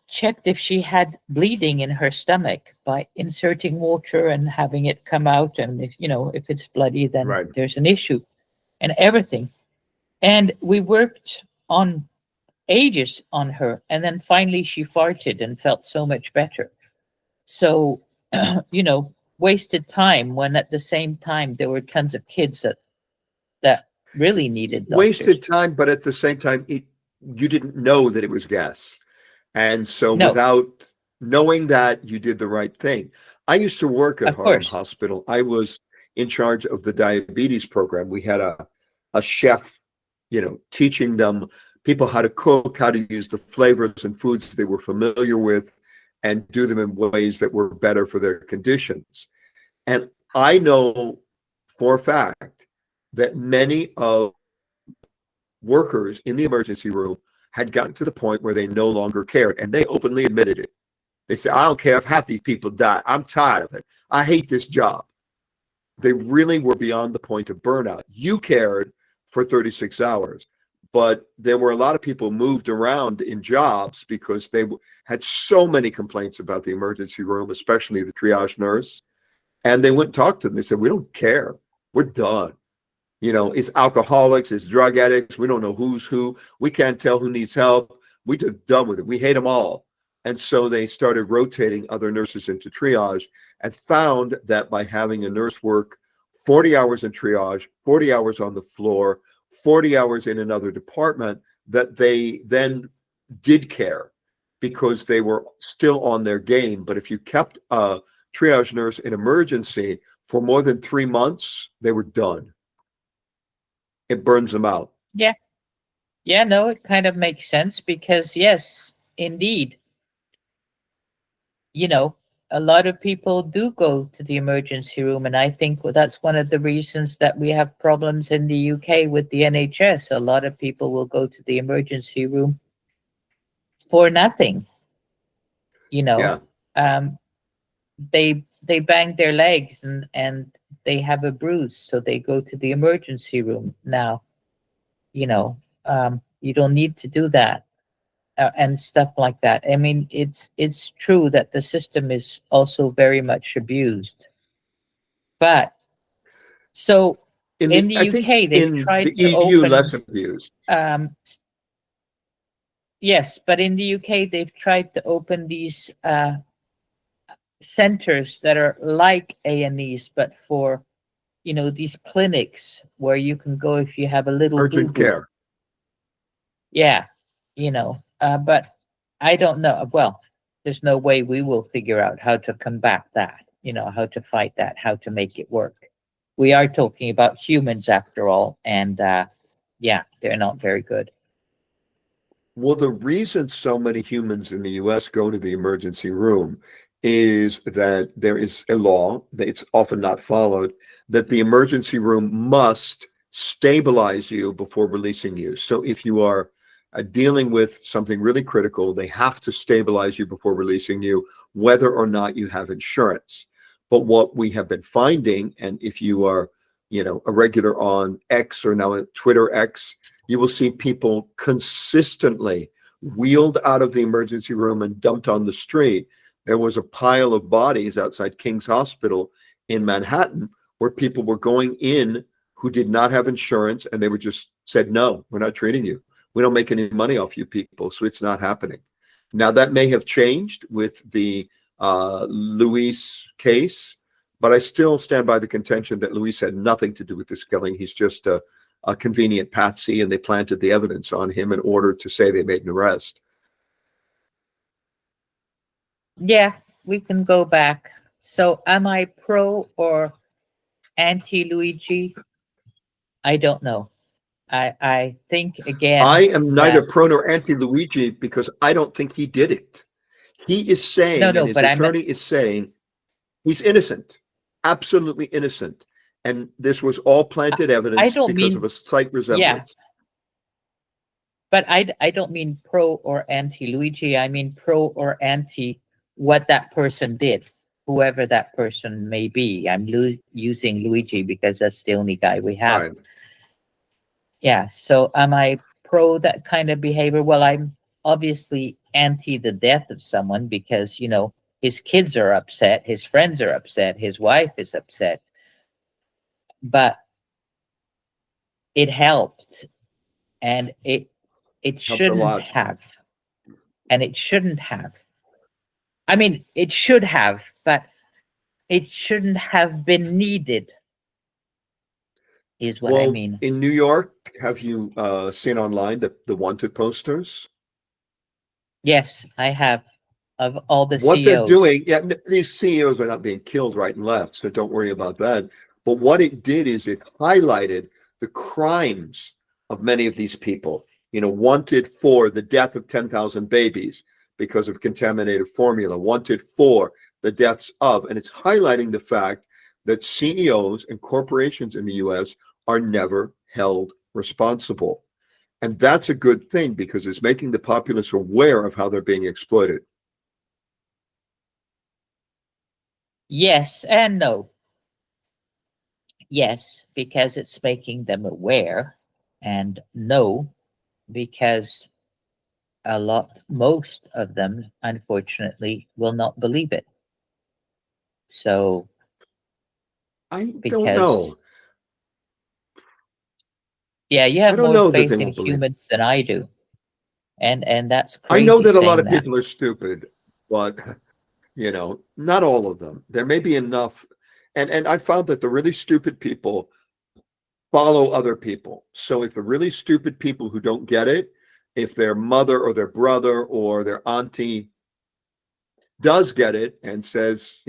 checked if she had bleeding in her stomach by inserting water and having it come out. And if it's bloody, then Right. there's an issue, and everything. And we worked on ages on her. And then finally she farted and felt so much better. So, wasted time when at the same time there were tons of kids that really needed doctors. Wasted time, but at the same time, you didn't know that it was gas. And so No. without knowing that, you did the right thing. I used to work at Of Harlem course. Hospital. I was in charge of the diabetes program. We had a chef, teaching them people how to cook, how to use the flavors and foods they were familiar with, and do them in ways that were better for their conditions. And I know for a fact that many of workers in the emergency room had gotten to the point where they no longer cared, and they openly admitted it. They said, I don't care if half these people die. I'm tired of it. I hate this job. They really were beyond the point of burnout. You cared for 36 hours, but there were a lot of people moved around in jobs because they had so many complaints about the emergency room, especially the triage nurse. And they went and talked to them. They said, we don't care. We're done. You know, it's alcoholics, it's drug addicts. We don't know who's who. We can't tell who needs help. We just done with it. We hate them all. And so they started rotating other nurses into triage and found that by having a nurse work 40 hours in triage, 40 hours on the floor, 40 hours in another department, that they then did care because they were still on their game. But if you kept a triage nurse in emergency for more than 3 months, they were done. It burns them out. Yeah. Yeah, no, it kind of makes sense because, yes, indeed, you know, a lot of people do go to the emergency room. And I think that's one of the reasons that we have problems in the UK with the NHS. A lot of people will go to the emergency room for nothing, you know. Yeah. They bang their legs and they have a bruise, so they go to the emergency room. Now, you know, you don't need to do that. And stuff like that. I mean, it's true that the system is also very much abused. But so in the I UK, think they've in tried the to EU, open, less abused. yes, but in the UK, they've tried to open these centers that are like A&Es, but for, you know, these clinics where you can go if you have a little Urgent boo-boo. care. Yeah, you know, but I don't know. Well, there's no way we will figure out how to combat that, you know, how to fight that, how to make it work. We are talking about humans after all, and yeah, they're not very good. Well, the reason so many humans in the US go to the emergency room is that there is a law that it's often not followed, that the emergency room must stabilize you before releasing you. So if you are dealing with something really critical, they have to stabilize you before releasing you, whether or not you have insurance. But what we have been finding, and if you are, you know, a regular on X or now at Twitter X, you will see people consistently wheeled out of the emergency room and dumped on the street. There was a pile of bodies outside King's Hospital in Manhattan where people were going in who did not have insurance, and they were just said, no, we're not treating you. We don't make any money off you people, so it's not happening. Now, that may have changed with the Luis case, but I still stand by the contention that Luis had nothing to do with this killing. He's just a convenient patsy, and they planted the evidence on him in order to say they made an arrest. Yeah, we can go back. So am I pro or anti Luigi? I don't know. I think again I am neither that pro nor anti-Luigi because I don't think he did it. He is saying, and his but attorney is saying, he's innocent, absolutely innocent. And this was all planted I evidence don't because mean, of a slight yeah, resemblance. but I don't mean pro or anti Luigi. I mean pro or anti what that person did, whoever that person may be. I'm using Luigi because that's the only guy we have. Right. Yeah. So am I pro that kind of behavior? Well, I'm obviously anti the death of someone because, you know, his kids are upset, his friends are upset, his wife is upset. But it helped, and it Helped a shouldn't lot. have, and it shouldn't have. I mean, it should have, but it shouldn't have been needed, is what I Well, mean. in New York, have you seen online the wanted posters? Yes, I have, of all the What they're CEOs. doing, yeah, these CEOs are not being killed right and left, so don't worry about that. But what it did is it highlighted the crimes of many of these people. wanted for the death of 10,000 babies because of contaminated formula, wanted for the deaths of, and it's highlighting the fact that CEOs and corporations in the US are never held responsible. And that's a good thing because it's making the populace aware of how they're being exploited. Yes and no. Yes, because it's making them aware, and no, because most of them, unfortunately, will not believe it. So, I don't because, know. yeah, you I have don't more know that they faith in won't believe it. humans than I do. And that's I know crazy that a lot saying of that. people are stupid, but not all of them. There may be enough. And I found that the really stupid people follow other people. So if the really stupid people who don't get it, if their mother or their brother or their auntie does get it and says,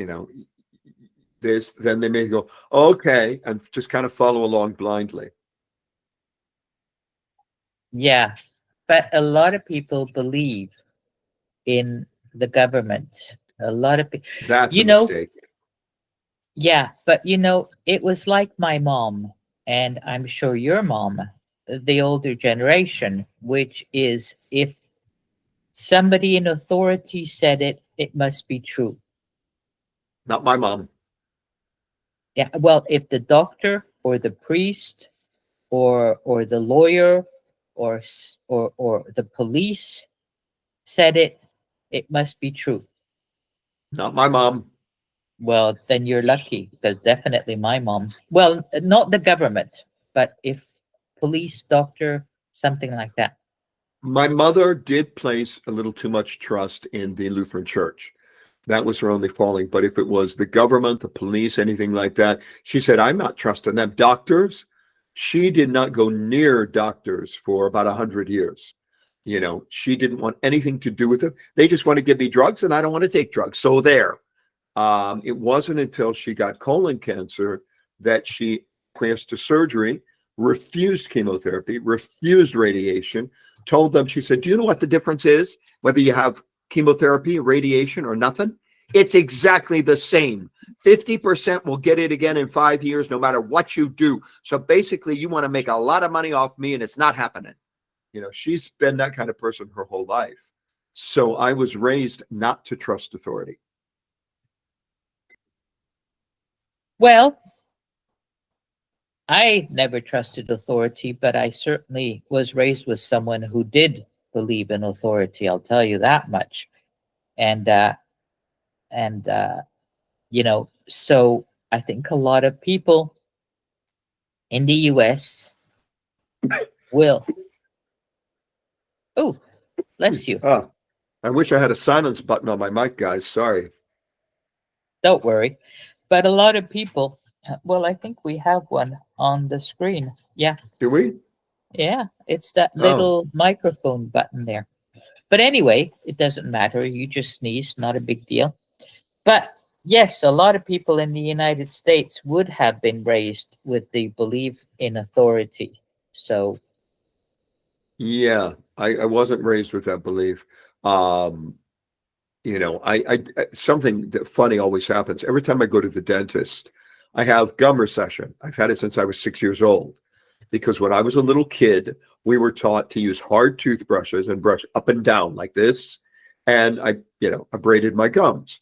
this, then they may go, okay, and just kind of follow along blindly. Yeah, but a lot of people believe in the government. A lot of people, That's a you know, mistake. yeah, but it was like my mom, and I'm sure your mom, the older generation, which is if somebody in authority said it, it must be true. Not my mom. Yeah, well, if the doctor or the priest or the lawyer or the police said it, it must be true. Not my mom. Well, then you're lucky because definitely my mom. Well, not the government, but if police, doctor, something like that. My mother did place a little too much trust in the Lutheran Church. That was her only falling. But if it was the government, the police, anything like that, she said, I'm not trusting them. Doctors, she did not go near doctors for about 100 years. She didn't want anything to do with them. They just want to give me drugs and I don't want to take drugs. So there. It wasn't until she got colon cancer that she acquiesced to surgery, refused chemotherapy, refused radiation, told them, she said, do you know what the difference is? Whether you have chemotherapy, radiation, or nothing? It's exactly the same. 50% will get it again in 5 years, no matter what you do. So basically, you want to make a lot of money off me, and it's not happening. She's been that kind of person her whole life. So I was raised not to trust authority. Well, I never trusted authority, but I certainly was raised with someone who did believe in authority. I'll tell you that much. And and so I think a lot of people in the US will. Oh, bless you. I wish I had a silence button on my mic, guys. Sorry. Don't worry. But a lot of people, well, I think we have one on the screen. Yeah. Do we? Yeah. It's that little microphone button there. But anyway, it doesn't matter. You just sneeze, not a big deal. But yes, a lot of people in the United States would have been raised with the belief in authority. So, Yeah, I wasn't raised with that belief. Something that funny always happens. Every time I go to the dentist, I have gum recession. I've had it since I was 6 years old. Because when I was a little kid, we were taught to use hard toothbrushes and brush up and down like this. And I braided my gums.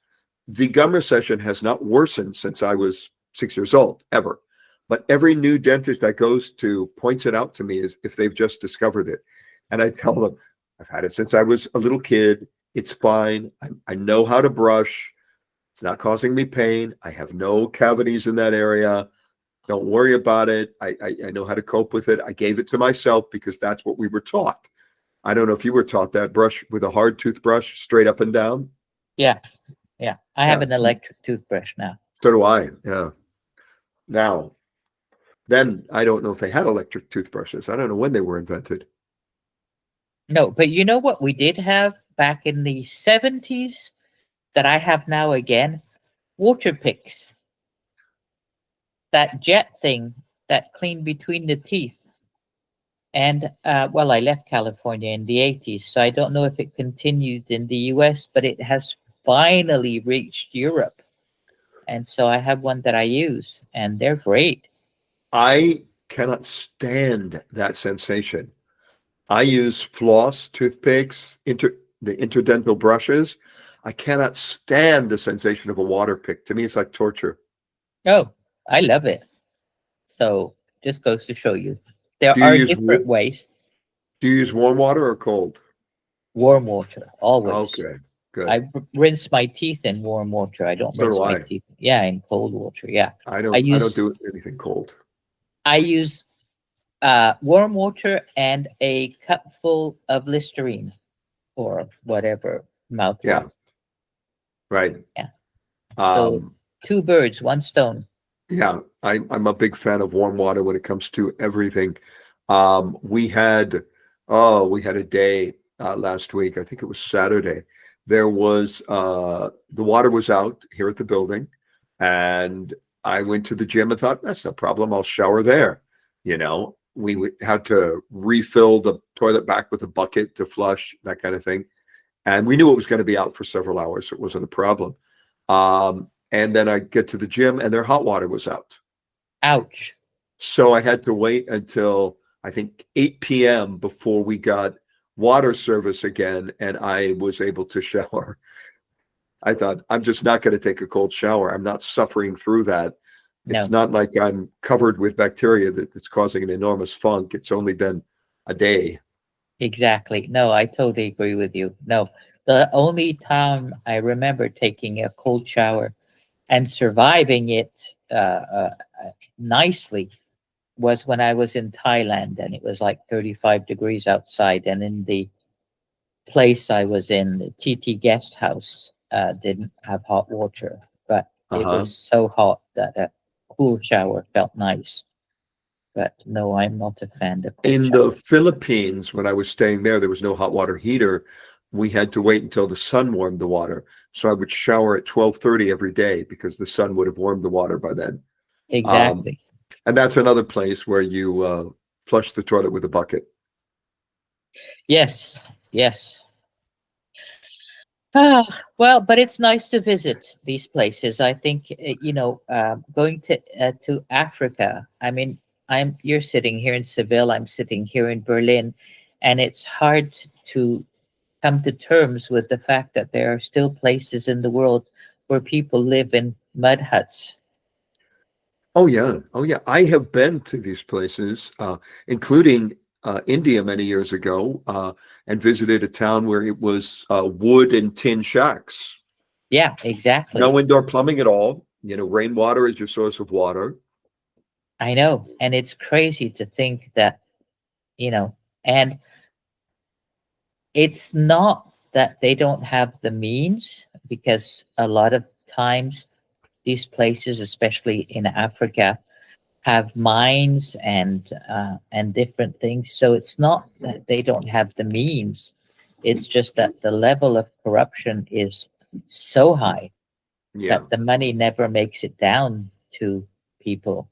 The gum recession has not worsened since I was 6 years old, ever. But every new dentist that goes to points it out to me as if they've just discovered it. And I tell them, I've had it since I was a little kid. It's fine. I know how to brush. It's not causing me pain. I have no cavities in that area. Don't worry about it. I know how to cope with it. I gave it to myself because that's what we were taught. I don't know if you were taught that. Brush with a hard toothbrush straight up and down. yeah. Yeah. I have an electric toothbrush now. So do I. Yeah. Now, then I don't know if they had electric toothbrushes. I don't know when they were invented. No, but you know what we did have back in the 70s that I have now again? Water picks. That jet thing that cleaned between the teeth. And well, I left California in the 80s, so I don't know if it continued in the US, but it has finally reached Europe. And so I have one that I use, and they're great. I cannot stand that sensation. I use floss, toothpicks, the interdental brushes. I cannot stand the sensation of a water pick. To me, it's like torture. Oh, I love it. So just goes to show you there Do you are use different ways. do you use warm water or cold? Warm water, always. Okay, good. I rinse my teeth in warm water. I don't So rinse do my I. teeth. Yeah, in cold water. Yeah. I I don't use do anything cold. I use warm water and a cupful of Listerine or whatever Yeah, mouthwash. right. Yeah. So Um, two birds, one stone. yeah, I'm a big fan of warm water when it comes to everything. We had we had a day last week. I think it was Saturday. There was the water was out here at the building, and I went to the gym and thought that's no problem. I'll shower there. You know, had to refill the toilet back with a bucket to flush that kind of thing, and we knew it was going to be out for several hours, so it wasn't a problem. And then I get to the gym and their hot water was out. Ouch. So I had to wait until I think 8 p.m. before we got water service again and I was able to shower. I thought, I'm just not going to take a cold shower. I'm not suffering through that. It's No, not like I'm covered with bacteria that's causing an enormous funk. It's only been a day. exactly. No, I totally agree with you. No, the only time I remember taking a cold shower and surviving it nicely was when I was in Thailand and it was like 35 degrees outside. And in the place I was in, the TT guest house, didn't have hot water, but it Uh-huh. was so hot that a cool shower felt nice. But no, I'm not a fan of cold In the shower. Philippines, when I was staying there was no hot water heater. We had to wait until the sun warmed the water. So I would shower at 12:30 every day because the sun would have warmed the water by then. Um, Exactly. and that's another place where you flush the toilet with a bucket. Yes, yes. Ah, well, but it's nice to visit these places. I think going to Africa. I mean, I'm you're sitting here in Seville. I'm sitting here in Berlin, and it's hard to come to terms with the fact that there are still places in the world where people live in mud huts. Oh yeah, oh yeah. I have been to these places, including India many years ago, and visited a town where it was wood and tin shacks. Yeah, exactly. No indoor plumbing at all. You know, rainwater is your source of water. I know, and it's crazy to think that you know, and it's not that they don't have the means, because a lot of times these places, especially in Africa, have mines and different things. So it's not that they don't have the means. It's just that the level of corruption is so high Yeah, that the money never makes it down to people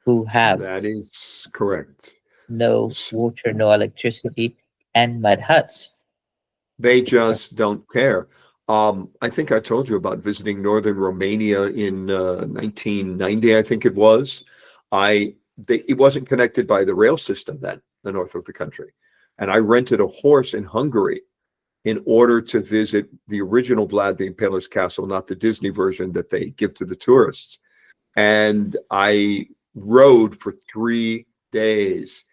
who have that is correct. no water, no electricity, and mud huts. They just don't care. I think I told you about visiting northern Romania in 1990, I think it was. It wasn't connected by the rail system then, the north of the country. And I rented a horse in Hungary in order to visit the original Vlad the Impaler's castle, not the Disney version that they give to the tourists. And I rode for 3 days,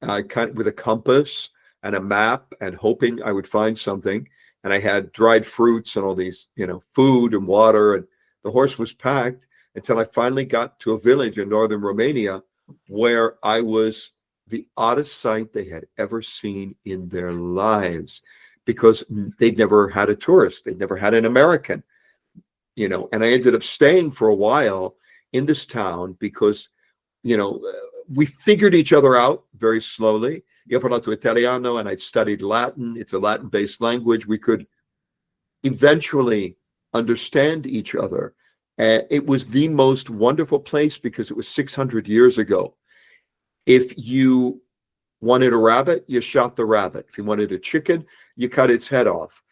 kind of with a compass and a map and hoping I would find something. And I had dried fruits and all these, food and water. And the horse was packed until I finally got to a village in northern Romania where I was the oddest sight they had ever seen in their lives because they'd never had a tourist, they'd never had an American, and I ended up staying for a while in this town because, you know, we figured each other out very slowly. Io ho parlato Italiano and I'd studied Latin. It's a Latin-based language. We could eventually understand each other. It was the most wonderful place because it was 600 years ago. If you Wanted a rabbit, you shot the rabbit. If you wanted a chicken, you cut its head off.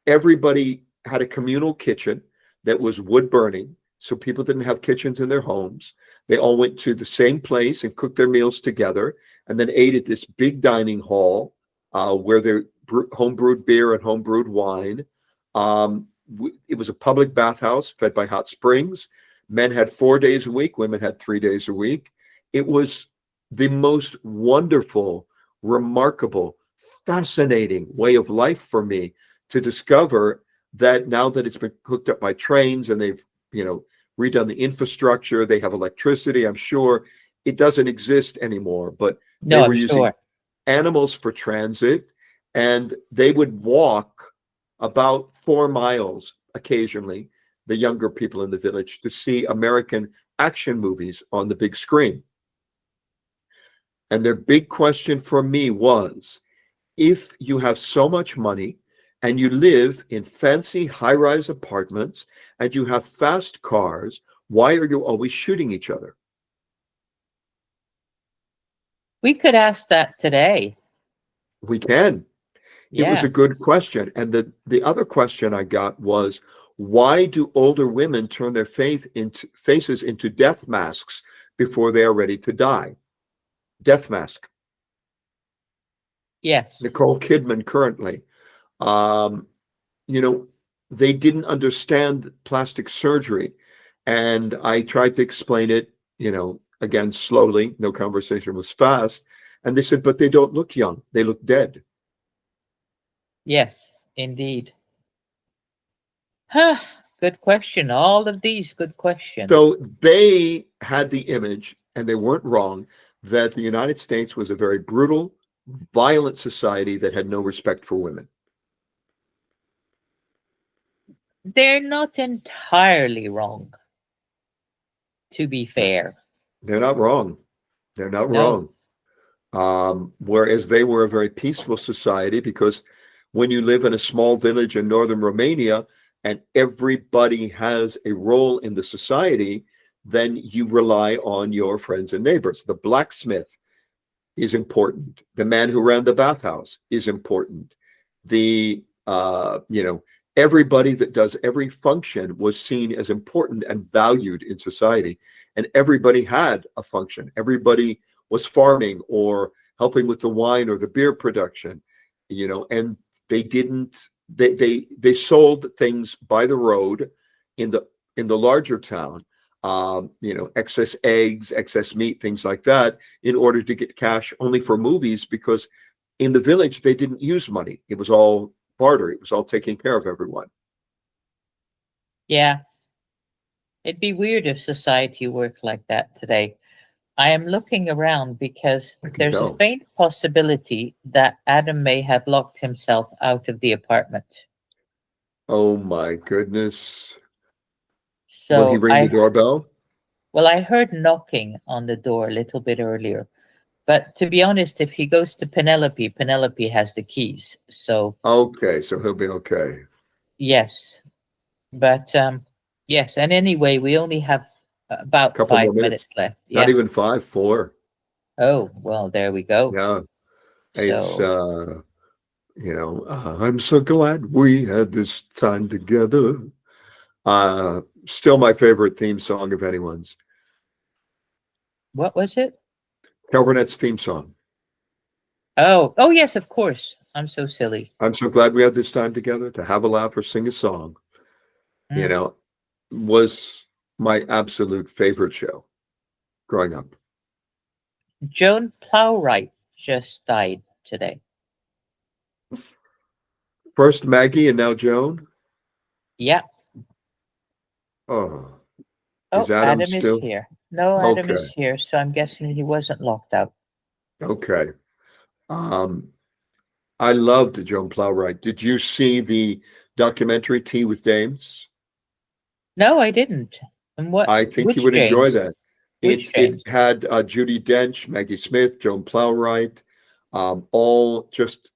Everybody had a communal kitchen that was wood burning, so people didn't have kitchens in their homes. They all went to the same place and cooked their meals together, and then ate at this big dining hall where they homebrewed beer and homebrewed wine. It was a public bathhouse fed by hot springs. Men had 4 days a week, women had 3 days a week. It was the most wonderful, remarkable, fascinating way of life for me to discover that now that it's been hooked up by trains and they've, redone the infrastructure, they have electricity, I'm sure it doesn't exist anymore, but they No, were I'm using sure. animals for transit, and they would walk about 4 miles occasionally, the younger people in the village, to see American action movies on the big screen. And their big question for me was, if you have so much money and you live in fancy high-rise apartments and you have fast cars, why are you always shooting each other? We could ask that today. We can. It was Yeah. a good question. And the other question I got was, why do older women turn their faces into death masks before they are ready to die? Death mask. Yes. Nicole Kidman currently. They didn't understand plastic surgery. And I tried to explain it, again, slowly. No conversation was fast. And they said, but they don't look young. They look dead. Yes, indeed. Huh. Good question. All of these good questions. So they had the image, and they weren't wrong, that the United States was a very brutal, violent society that had no respect for women. They're not entirely wrong, to be fair. They're not wrong. They're not No. wrong. Whereas they were a very peaceful society, because when you live in a small village in northern Romania and everybody has a role in the society, then you rely on your friends and neighbors. The blacksmith is important. The man who ran the bathhouse is important. Everybody that does every function was seen as important and valued in society. And everybody had a function. Everybody was farming or helping with the wine or the beer production, and they sold things by the road in the larger town, excess eggs, excess meat, things like that, in order to get cash only for movies, because in the village they didn't use money. It was all barter. It was all taking care of everyone. Yeah. It'd be weird if society worked like that today. I am looking around because I can there's a tell. faint possibility that Adam may have locked himself out of the apartment. Oh my goodness. Will he So ring the doorbell? I heard knocking on the door a little bit earlier. But to be honest, if he goes to Penelope, Penelope has the keys. So Okay, so he'll be okay. yes. But yes, and anyway, we only have about Couple more 5 minutes minutes. left. Not Yeah. even 5, 4. Oh, well, there we go. Yeah. It's So I'm so glad we had this time together. Still my favorite theme song of anyone's. what was it? Cal Burnett's theme song. Oh, yes, of course. I'm so silly. I'm so glad we had this time together to have a laugh or sing a song. Mm. Was my absolute favorite show growing up. Joan Plowright just died today. First Maggie and now Joan. Yeah. Oh, Oh, is Adam Adam is still? here. No, Adam Okay. is here, so I'm guessing he wasn't locked out. Okay. I loved Joan Plowright. Did you see the documentary Tea with Dames? No, I didn't. And I think you which would enjoy James? that. Which It James? had Judi Dench, Maggie Smith, Joan Plowright, all just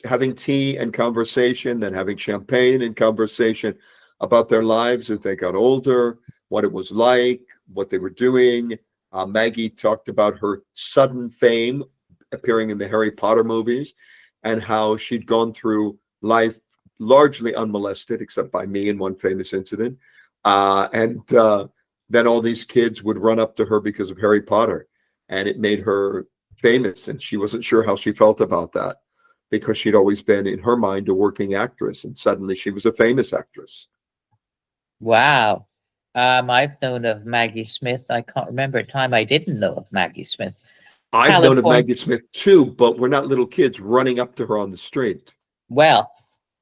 having tea and conversation, then having champagne and conversation about their lives as they got older, what it was like, what they were doing. Maggie talked about her sudden fame appearing in the Harry Potter movies, and how she'd gone through life largely unmolested, except by me in one famous incident. And then all these kids would run up to her because of Harry Potter, and it made her famous. And she wasn't sure how she felt about that, because she'd always been, in her mind, a working actress, and suddenly she was a famous actress. Wow. I've known of Maggie Smith. I can't remember a time I didn't know of Maggie Smith. I've known of Maggie Smith too, but we're not little kids running up to her on the street. Well,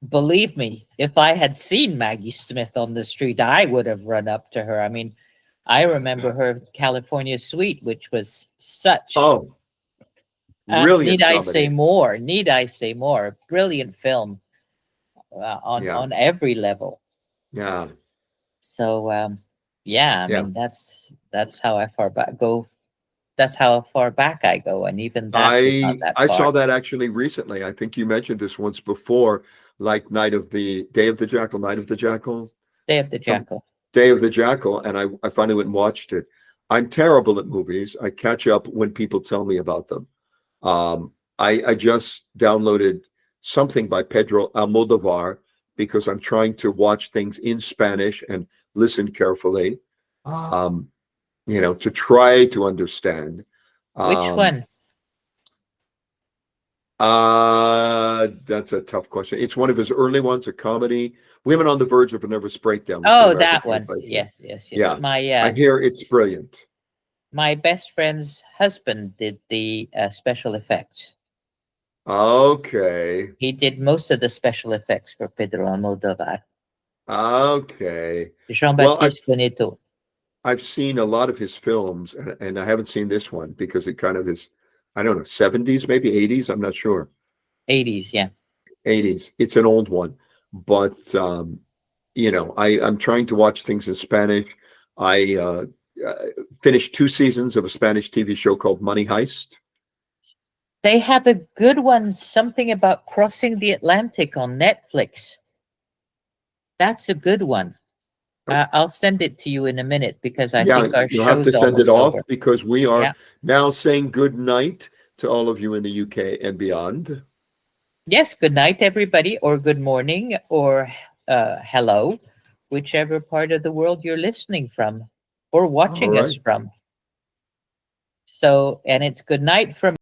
believe me, if I had seen Maggie Smith on the street, I would have run up to her. I mean, I remember her California Suite, which was such. Oh, brilliant! Need I say more? Need I say more? Brilliant film on every level. Yeah. So yeah, I mean that's how far back go. That's how far back I go, and even that I saw that actually recently. I think you mentioned this once before, like Day of the Jackal, Day of the Jackal, Day of the Jackal, and I finally went and watched it. I'm terrible at movies. I catch up when people tell me about them. I just downloaded something by Pedro Almodovar because I'm trying to watch things in Spanish and listen carefully, to try to understand. Which one? That's a tough question. It's one of his early ones, a comedy, Women on the Verge of a Nervous Breakdown. Oh, that one. Yes. Yeah. I hear it's brilliant. My best friend's husband did the special effects. Okay. He did most of the special effects for Pedro Almodovar. Okay. Jean-Baptiste Bonito. I've seen a lot of his films, and I haven't seen this one because it kind of is, I don't know, 70s, maybe 80s. I'm not sure. 80s, yeah. 80s. It's an old one, but I'm trying to watch things in Spanish. I finished 2 seasons of a Spanish TV show called Money Heist. They have a good one, something about crossing the Atlantic on Netflix. That's a good one. I'll send it to you in a minute because I think our you'll have to send it off because we are now saying good night to all of you in the UK and beyond. Yes, good night, everybody, or good morning, or hello, whichever part of the world you're listening from or watching us from. So, and it's good night from